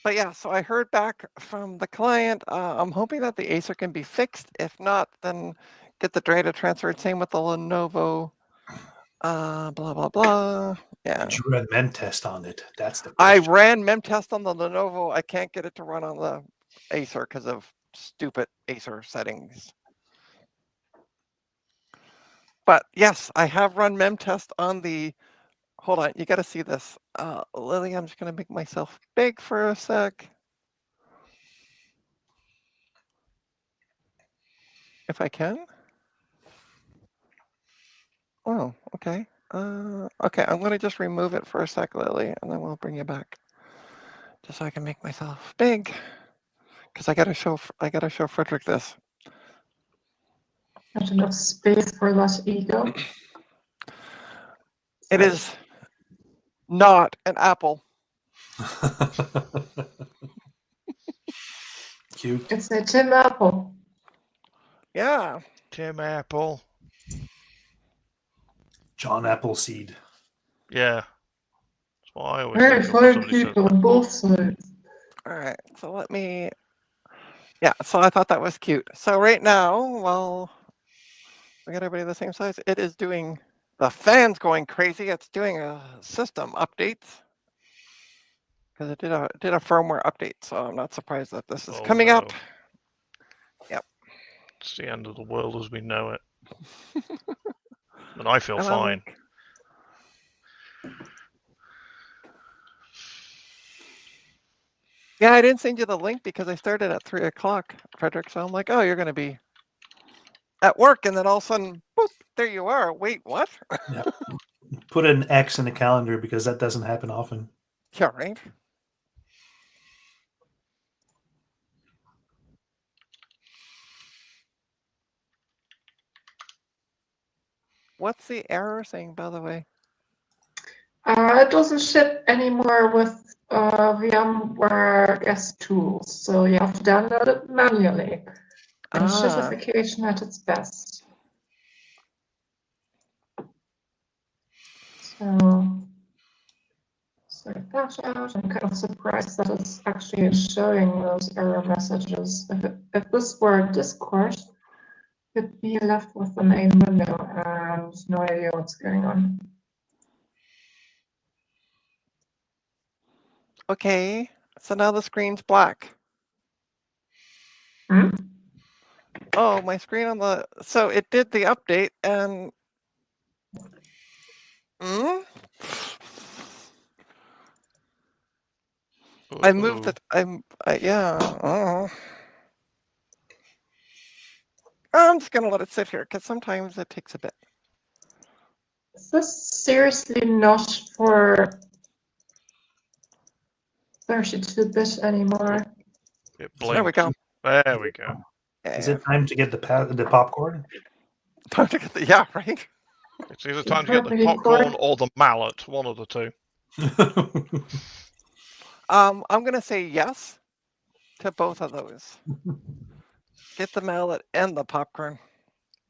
S1: But yeah, so I heard back from the client. I'm hoping that the Acer can be fixed. If not, then get the data transferred. Same with the Lenovo. Blah, blah, blah. Yeah.
S5: Did you run mem test on it? That's the
S1: I
S5: question.
S1: ran memtest on the Lenovo. I can't get it to run on the Acer because of stupid Acer settings. But yes, I have run memtest on the. Hold on, you got to see this. Lily, I'm just going to make myself big for a sec. If I can. Oh, okay. Okay, I'm going to just remove it for a sec, Lily, and then we'll bring you back. Just so I can make myself big. Because I got to show Frederick this.
S2: Not enough space for that ego.
S1: It is not an apple.
S5: Cute.
S2: It's a Tim Apple.
S1: Yeah.
S3: Tim Apple.
S5: John Appleseed.
S3: Yeah. That's what I always
S2: Very
S3: think of when
S2: fine
S3: somebody says
S2: people
S3: that.
S2: on both sides.
S1: All right. So let me. Yeah. So I thought that was cute. So right now, well, we got everybody the same size. It is doing. The fan's going crazy. It's doing a system updates. Because it did a firmware update, so I'm not surprised that this is
S3: Oh,
S1: coming up.
S3: no.
S1: Yep.
S3: It's the end of the world as we know it. And I feel
S1: And
S3: fine.
S1: Yeah, I didn't send you the link because I started at 3 o'clock, Frederick. So I'm like, oh, you're going to be at work. And then all of a sudden, boop, there you are. Wait, what?
S5: Yeah. Put an X in the calendar because that doesn't happen often.
S1: Yeah, right. What's the error saying, by the way?
S2: It doesn't ship anymore with VMware S tools, so you have to download it manually. And
S1: Ah.
S2: shitification at its best. So sort that out. I'm kind of surprised that it's actually showing those error messages. If this were Discord, you'd be left with the main window and no idea what's going on.
S1: Okay, so now the screen's black.
S2: Hmm?
S1: Oh, my screen on the so it did the update and I moved
S3: Uh-oh.
S1: it. Yeah. I'm just gonna let it sit here because sometimes it takes a bit.
S2: Is this seriously not for 32-bit anymore?
S3: It
S1: There we
S3: blinked.
S1: go.
S3: There we go.
S5: Is
S1: Yeah.
S5: it time to get the popcorn?
S1: Time to get the right.
S3: It's either time to get the
S2: Pretty
S3: popcorn
S2: quick.
S3: or the mallet, one of the two.
S1: I'm gonna say yes to both of those. Get the mallet and the popcorn.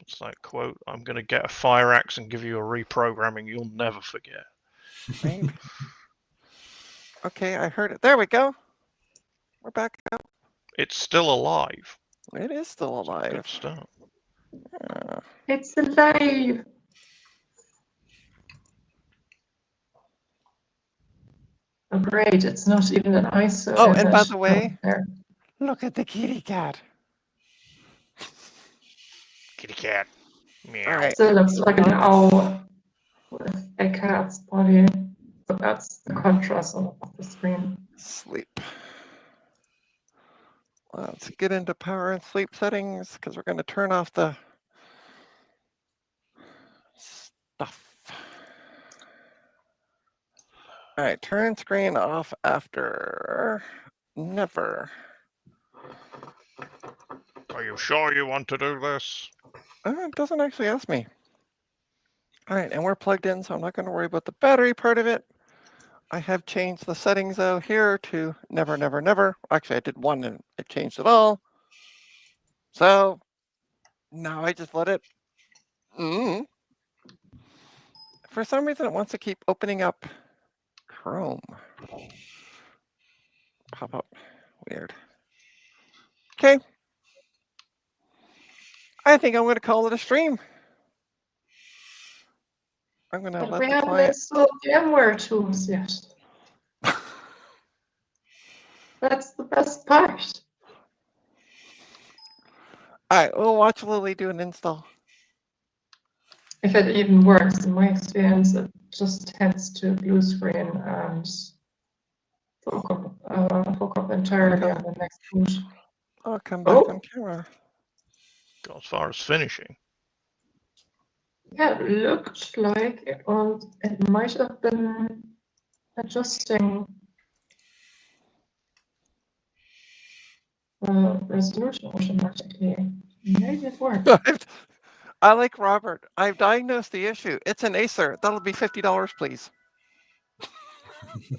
S3: It's like, quote, I'm going to get a fire axe and give you a reprogramming you'll never forget.
S1: Right? Okay, I heard it. There we go. We're back up.
S3: It's still alive.
S1: It is still
S3: Good
S1: alive.
S3: start.
S2: It's alive! Oh great, it's not even an ISO
S1: Oh, and by
S2: image.
S1: the way,
S2: There.
S1: look at the kitty cat.
S3: Kitty cat. Meow.
S1: All right.
S2: Still looks like an owl with a cat's body. So that's the contrast of the screen.
S1: Sleep. Let's get into power and sleep settings because we're going to turn off the stuff. All right, turn screen off after. Never.
S3: Are you sure you want to do this?
S1: It doesn't actually ask me. All right, and we're plugged in, so I'm not going to worry about the battery part of it. I have changed the settings though here to never, never, never. Actually, I did one and it changed it all. So now I just let it. For some reason, it wants to keep opening up Chrome. Pop up. Weird. Okay. I think I'm going to call it a stream. I'm going to
S2: But
S1: let
S2: we
S1: the
S2: haven't
S1: client.
S2: installed VMware tools yet. That's the best part.
S1: All right, we'll watch Lily do an install.
S2: If it even works, in my experience, it just tends to blue screen and hook up entirely on the next boot.
S1: I'll come back
S2: Oh.
S1: on camera.
S3: Got as far as finishing.
S2: Yeah, it looked like it might have been adjusting the resolution automatically. Maybe it worked.
S1: I like Robert. I've diagnosed the issue. It's an Acer. That'll be $50, please.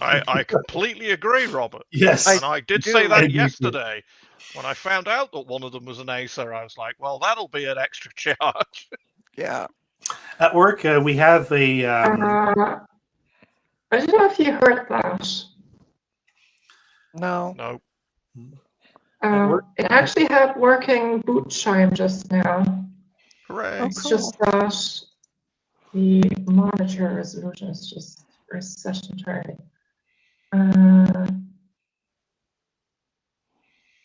S3: I completely agree, Robert.
S5: Yes.
S3: And I did say
S1: do.
S3: that
S5: I agree too.
S3: yesterday. When I found out that one of them was an Acer, I was like, well, that'll be an extra charge.
S1: Yeah.
S5: At work, we have a.
S2: I don't know if you heard that.
S1: No.
S3: No.
S5: work-
S2: It actually had working boot chime just now.
S3: Hooray.
S1: Oh,
S2: It's
S1: cool.
S2: just that the monitor resolution is just reset entirely.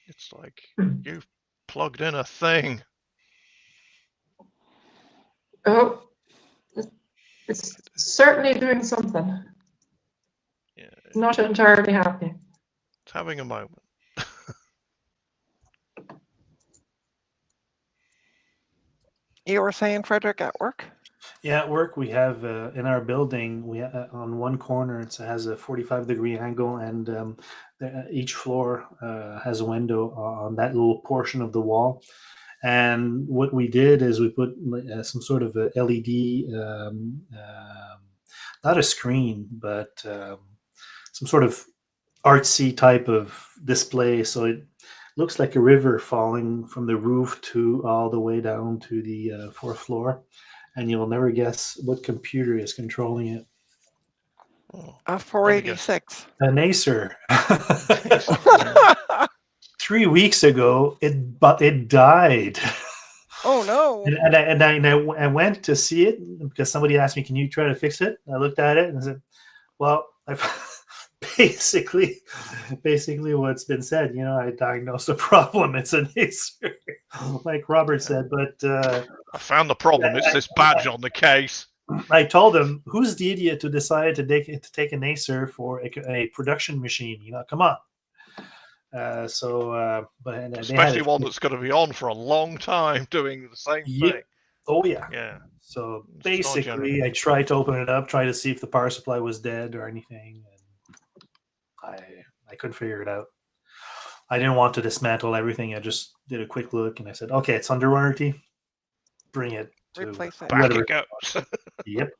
S3: It's like you've plugged in a thing.
S2: Oh, it's certainly doing something.
S3: Yeah,
S2: Not entirely happy.
S3: it's having a moment.
S1: You were saying, Frederick, at work?
S5: Yeah, at work we have in our building. We on one corner it has a 45-degree angle, and each floor has a window on that little portion of the wall. And what we did is we put some sort of a LED, not a screen, but some sort of artsy type of display. So it looks like a river falling from the roof to all the way down to the fourth floor. And you'll never guess what computer is controlling it.
S3: Oh,
S1: A
S3: Let me guess.
S1: 486.
S5: An Acer. 3 weeks ago, it died.
S1: Oh no.
S5: I went to see it because somebody asked me, "Can you try to fix it?" I looked at it and I said, "Well, I've basically what's been said. I diagnosed the problem. It's an Acer, like Robert said." But
S3: I found the problem. It's this badge on the case.
S5: I told him, "Who's the idiot who decided to take an Acer for a production machine? Come on." But they
S3: Especially
S5: had
S3: one that's going to be on for a long time doing the same
S5: Yep.
S3: thing.
S5: Oh yeah.
S3: Yeah.
S5: So
S3: It's not
S5: basically,
S3: general.
S5: I tried to open it up, try to see if the power supply was dead or anything, and I couldn't figure it out. I didn't want to dismantle everything. I just did a quick look, and I said, "Okay, it's under warranty. Bring it to
S1: Replace it.
S3: Back
S5: whatever."
S3: it goes.
S5: Yep.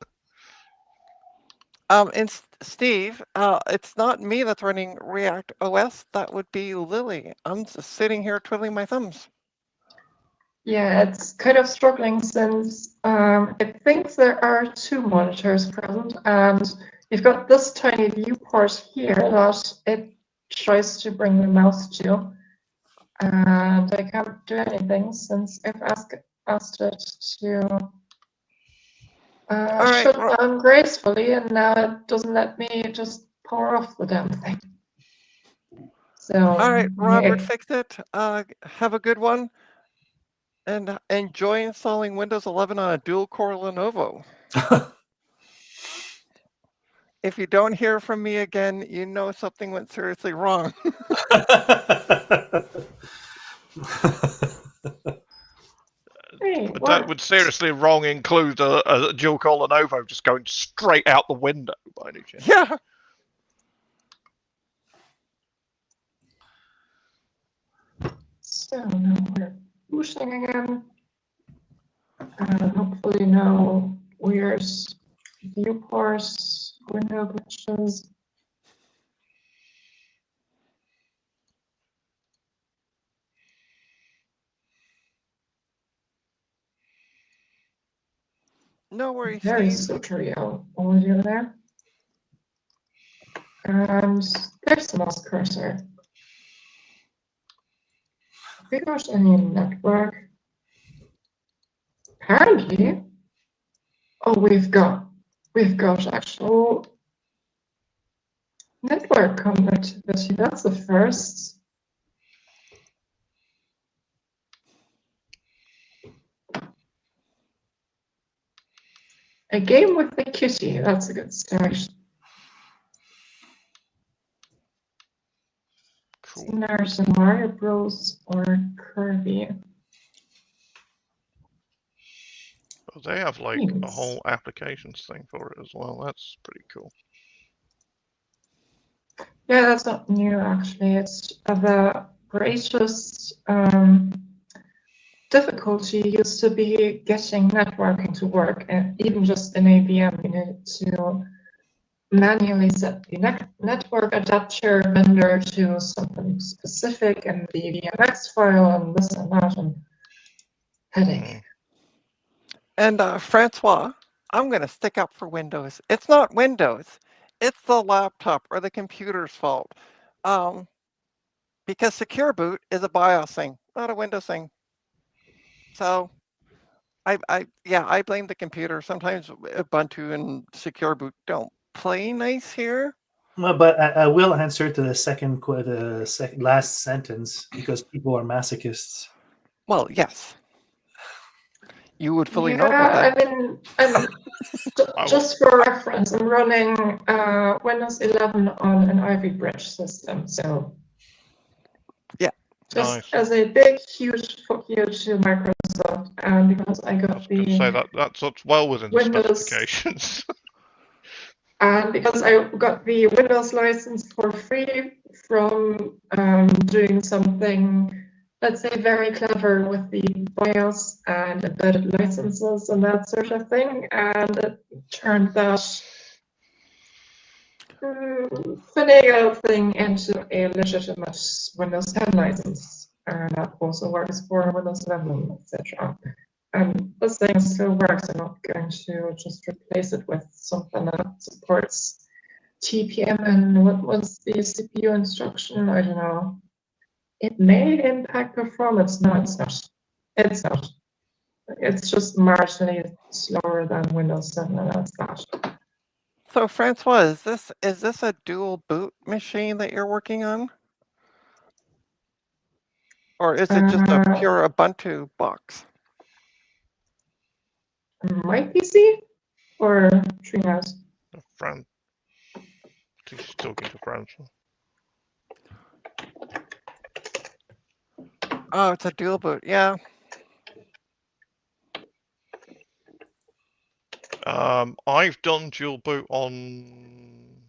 S1: And Steve, it's not me that's running React OS. That would be Lily. I'm just sitting here twiddling my thumbs.
S2: Yeah, it's kind of struggling since I think there are 2 monitors present, and you've got this tiny viewport here that it tries to bring the mouse to, and I can't do anything since I've asked it to
S1: All right,
S2: shut down gracefully, and now it doesn't let me just power off the damn thing. So,
S1: All right, Robert
S2: yeah.
S1: fixed it. Have a good one. And enjoy installing Windows 11 on a dual-core Lenovo. If you don't hear from me again, you know something went seriously wrong.
S2: Hey,
S3: But
S2: what?
S3: that would seriously wrong include a dual-core Lenovo just going straight out the window by any chance.
S1: Yeah.
S2: So now we're pushing again. Hopefully no weird viewports, window glitches.
S1: No worries,
S2: Very
S1: Steve.
S2: tutorial audio there. And there's the mouse cursor. We got any network. Apparently, oh, we've got actual network connectivity. That's the first. A game with the kitty. That's a good start.
S3: Cool.
S2: There's a Mario Bros. Or Kirby.
S3: Well, they have like a
S2: Thanks.
S3: whole applications thing for it as well. That's pretty cool.
S2: Yeah, that's not new actually. It's the greatest difficulty used to be getting networking to work, and even just in AVM, you need to manually set the network adapter vendor to something specific and the VMX file and this and that, and headache.
S1: And Francois, I'm going to stick up for Windows. It's not Windows. It's the laptop or the computer's fault. Because Secure Boot is a BIOS thing, not a Windows thing. So I blame the computer. Sometimes Ubuntu and Secure Boot don't play nice here.
S5: Well, but I will answer to the second last sentence because people are masochists.
S1: Well, yes. You would fully know about
S2: Yeah,
S1: that.
S2: I mean, just for reference, I'm running Windows 11 on an Ivy Bridge system, so
S1: yeah,
S2: just
S3: Nice.
S2: as a big, huge fuck you to Microsoft, and because I got
S3: I was
S2: the
S3: say that's well within
S2: Windows-
S3: the specifications.
S2: and because I got the Windows license for free from doing something, let's say, very clever with the BIOS and embedded licenses and that sort of thing, and it turned that finagle thing into a legitimate Windows 10 license, and that also works for Windows 11, etc. And this thing still works. I'm not going to just replace it with something that supports TPM and what was the CPU instruction? I don't know. It may impact performance. No, it's not. It's not. It's just marginally slower than Windows 7, and that's that.
S1: So Francois, is this a dual boot machine that you're working on? Or is it just a pure Ubuntu box?
S2: My PC or Treehouse?
S3: Fran. I think she's talking to Francois.
S1: Oh, it's a dual boot. Yeah.
S3: I've done dual boot on.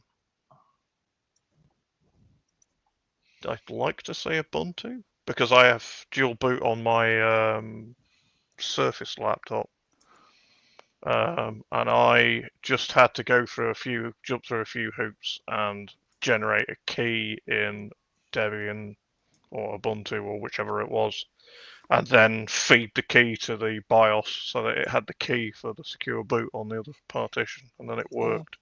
S3: I'd like to say Ubuntu because I have dual boot on my Surface laptop, and I just had to jump through a few hoops, and generate a key in Debian or Ubuntu or whichever it was, and then feed the key to the BIOS so that it had the key for the secure boot on the other partition, and then it worked.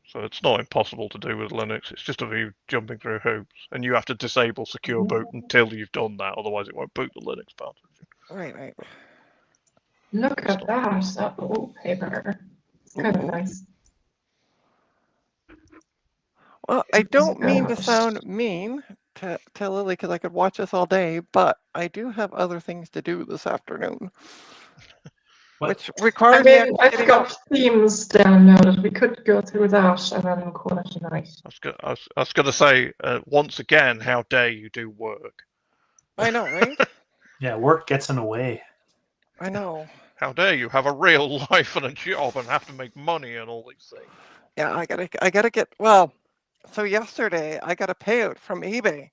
S3: So it's not impossible to do with Linux. It's just of you jumping through hoops, and you have to disable secure boot until you've done that. Otherwise, it won't boot the Linux partition.
S1: Right.
S2: Look at that. That wallpaper. It's kind of nice.
S1: Well, I don't mean to sound mean to Lily because I could watch this all day, but I do have other things to do this afternoon, which requires me actually
S2: I've
S1: getting up.
S2: got themes downloaded. We could go through that and then call it a night.
S3: I was going to say, once again, how dare you do work?
S1: I know, right?
S5: Yeah, work gets in the way.
S1: I know.
S3: How dare you have a real life and a job and have to make money and all these things?
S1: Yeah, I gotta get. Well, so yesterday I got a payout from eBay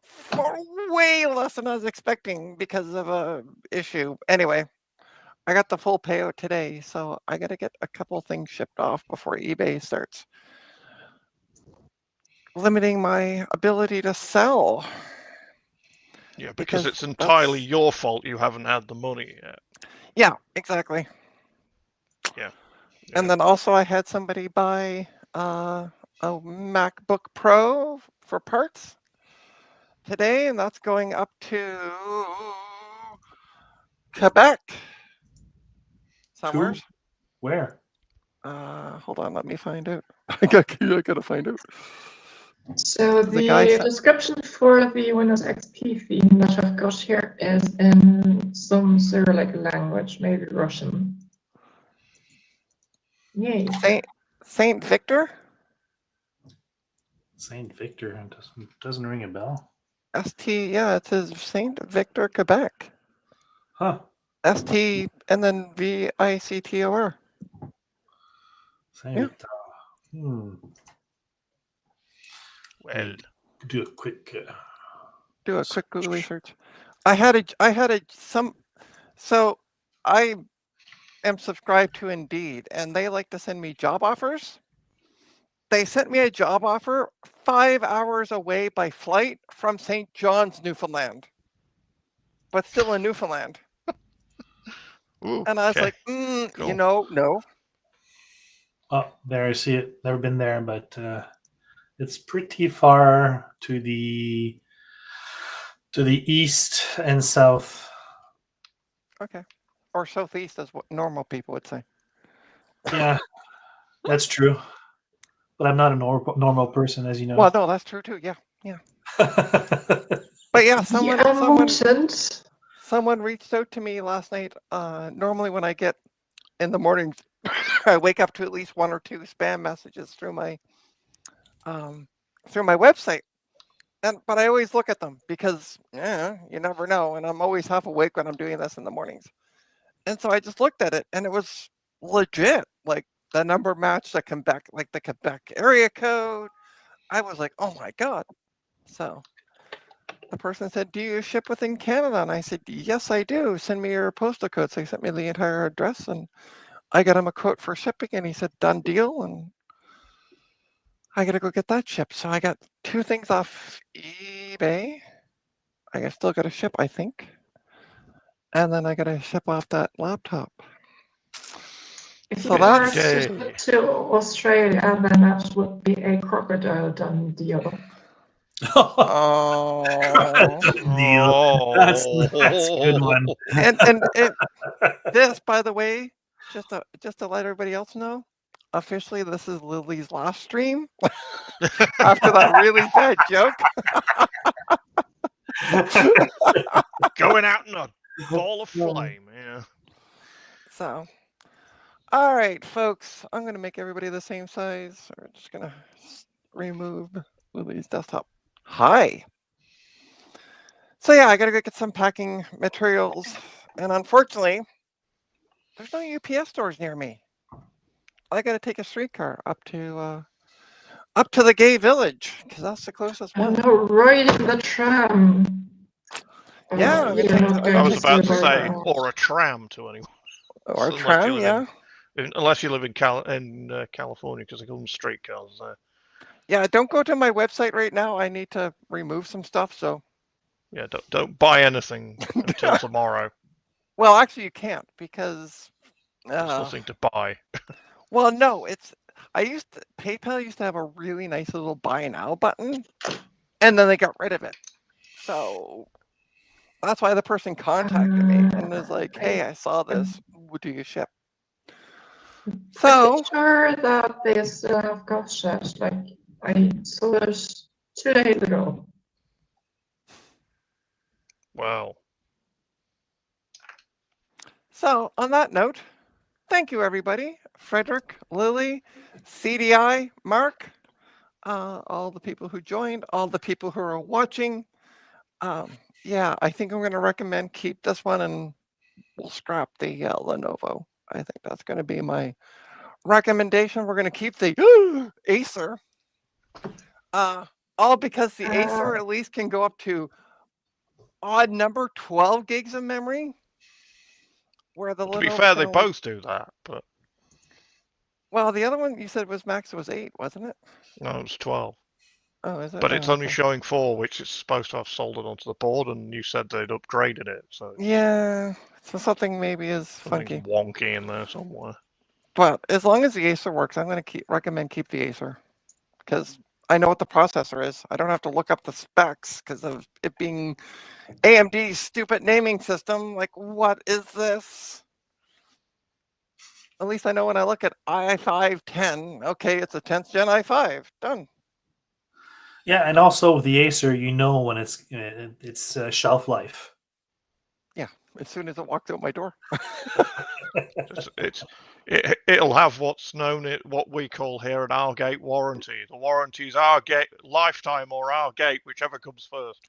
S1: for way less than I was expecting because of a issue. Anyway, I got the full payout today, so I gotta get a couple things shipped off before eBay starts limiting my ability to sell.
S3: Yeah, because it's entirely your fault you haven't had the money yet.
S1: Yeah, exactly.
S3: Yeah.
S1: And then also I had somebody buy a MacBook Pro for parts today, and that's going up to Quebec somewhere.
S5: Where?
S1: Hold on, let me find out. I gotta find out.
S2: So the description for the Windows XP theme that I've got here is in some Cyrillic language, maybe Russian. Yay.
S1: Saint Victor?
S5: Saint Victor doesn't ring a bell.
S1: Yeah, it says Saint Victor, Quebec.
S5: Huh.
S1: ST and then VICTOR.
S5: Saint Victor.
S3: Well,
S5: do a quick
S1: Google search. So I am subscribed to Indeed, and they like to send me job offers. They sent me a job offer 5 hours away by flight from St. John's, Newfoundland, but still in Newfoundland. And I was like, cool. No.
S5: Oh, there I see it. Never been there, but it's pretty far to the east and south.
S1: Okay. Or southeast is what normal people would say.
S5: Yeah, that's true. But I'm not a normal person, as you know.
S1: Well, no, that's true too. Yeah. But yeah, someone reached out to me last night. Normally when I get in the mornings, I wake up to at least 1 or 2 spam messages through my website. But I always look at them because you never know. And I'm always half awake when I'm doing this in the mornings. And so I just looked at it, and it was legit. Like the number matched the Quebec, like the Quebec area code. I was like, oh my God. So the person said, do you ship within Canada? And I said, yes, I do. Send me your postal code. So he sent me the entire address, and I got him a quote for shipping, and he said, done deal. And I got to go get that shipped. So I got 2 things off eBay. I still got to ship, I think. And then I got to ship off that laptop.
S2: If
S1: So
S2: you were
S1: that's-
S2: to get to Australia, then that would be a crocodile done deal.
S1: Oh,
S5: Deal. That's a good one.
S1: and this, by the way, just to let everybody else know, officially this is Lily's last stream after that really bad joke.
S3: Going out in a ball of flame. Yeah.
S1: So, all right, folks, I'm gonna make everybody the same size. We're just gonna remove Lily's desktop. Hi. So yeah, I gotta go get some packing materials, and unfortunately, there's no UPS stores near me. I gotta take a streetcar up to the gay village because that's the closest
S2: Oh
S1: one.
S2: no, riding the tram.
S1: Yeah,
S2: Oh,
S1: I'm
S2: you're
S1: gonna
S2: not
S1: take
S2: going
S3: I
S1: the-
S3: was
S2: to
S3: about
S2: see
S3: to say,
S2: very much.
S3: or a tram to anyone.
S1: Or a
S3: Unless you
S1: tram,
S3: live
S1: yeah.
S3: Unless you live in California, because they call them streetcars there.
S1: Yeah, don't go to my website right now. I need to remove some stuff. So,
S3: Yeah, don't buy anything until tomorrow.
S1: well, actually, you can't because,
S3: There's nothing to buy.
S1: well, no, PayPal used to have a really nice little buy now button, and then they got rid of it. So that's why the person contacted me and was like, "Hey, I saw this. Do you ship?" So,
S2: I'm sure that they still have got ships. Like I saw this 2 days ago.
S3: Well,
S1: so on that note, thank you, everybody. Frederick, Lily, CDI, Mark, all the people who joined, all the people who are watching. Yeah, I think I'm going to recommend keep this one and we'll scrap the Lenovo. I think that's going to be my recommendation. We're going to keep the Acer. All because the Acer at least can go up to odd number 12 gigs of memory. Where the
S3: to be
S1: Lenovo
S3: fair,
S1: can
S3: they
S1: only-
S3: both do that, but
S1: Well, the other one you said was max was 8, wasn't it?
S3: no, it's 12.
S1: Oh, is it?
S3: But it's
S1: Oh,
S3: only
S1: okay.
S3: showing 4, which is supposed to have soldered onto the board, and you said they'd upgraded it, so
S1: Yeah, so something maybe is
S3: something's
S1: funky.
S3: wonky in there somewhere.
S1: But as long as the Acer works, I'm going to recommend keep the Acer because I know what the processor is. I don't have to look up the specs because of it being AMD's stupid naming system. Like, what is this? At least I know when I look at i5 10. Okay, it's a 10th gen i5. Done.
S5: Yeah, and also with the Acer, you know when it's shelf life.
S1: As soon as it walks out my door.
S3: It'll have what's known what we call here an R-Gate warranty. The warranty's R-Gate lifetime or R-Gate, whichever comes first.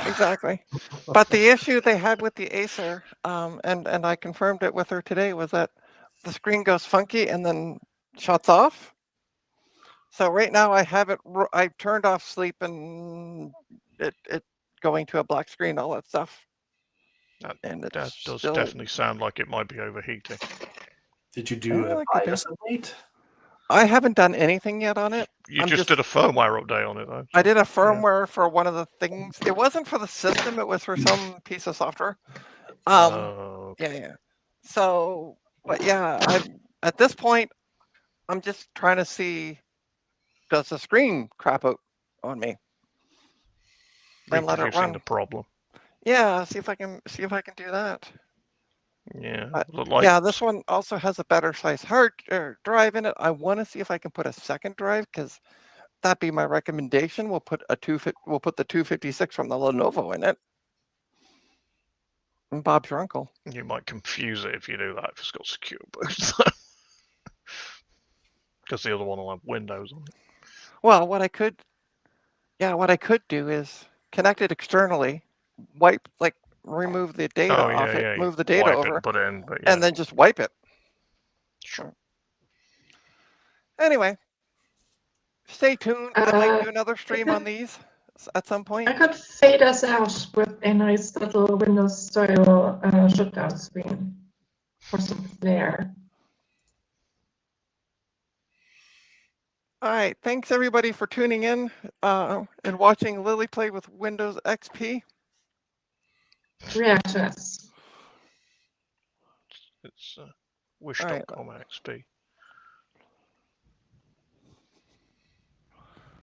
S1: Exactly. But the issue they had with the Acer, and I confirmed it with her today, was that the screen goes funky and then shuts off. So right now I have it. I've turned off sleep and it going to a black screen, all that stuff. And
S3: That
S1: it's
S3: does
S1: still,
S3: definitely sound like it might be overheating.
S5: Did you do
S1: Oh,
S5: a
S1: it could be.
S5: BIOS update?
S1: I haven't done anything yet on it.
S3: You
S1: I'm
S3: just did a firmware update on it, though.
S1: I did a firmware for one of the things. It wasn't for the system. It was for some piece of software.
S3: Oh,
S1: Yeah. So, but yeah, at this point, I'm just trying to see, does the screen crap out on me? And let it
S3: reproducing
S1: run.
S3: the problem.
S1: Yeah, see if I can do that.
S3: Yeah,
S1: But,
S3: like
S1: yeah, this one also has a better size hard drive in it. I want to see if I can put a second drive because that'd be my recommendation. We'll put the 256 from the Lenovo in it. And Bob's your uncle.
S3: you might confuse it if you do that if it's got secure boot. Because the other one will have Windows on it.
S1: Well, what I could do is connect it externally, remove the data off it, move the data
S3: wipe
S1: over,
S3: it and put it in, but yeah.
S1: and then just wipe it.
S3: Sure.
S1: Anyway, stay tuned. I might do another stream on these at some point.
S2: I could fade us out with a nice little Windows style shutdown screen for some flair.
S1: All right, thanks everybody for tuning in and watching Lily play with Windows XP.
S2: Reactions.
S3: It's wish.com XP.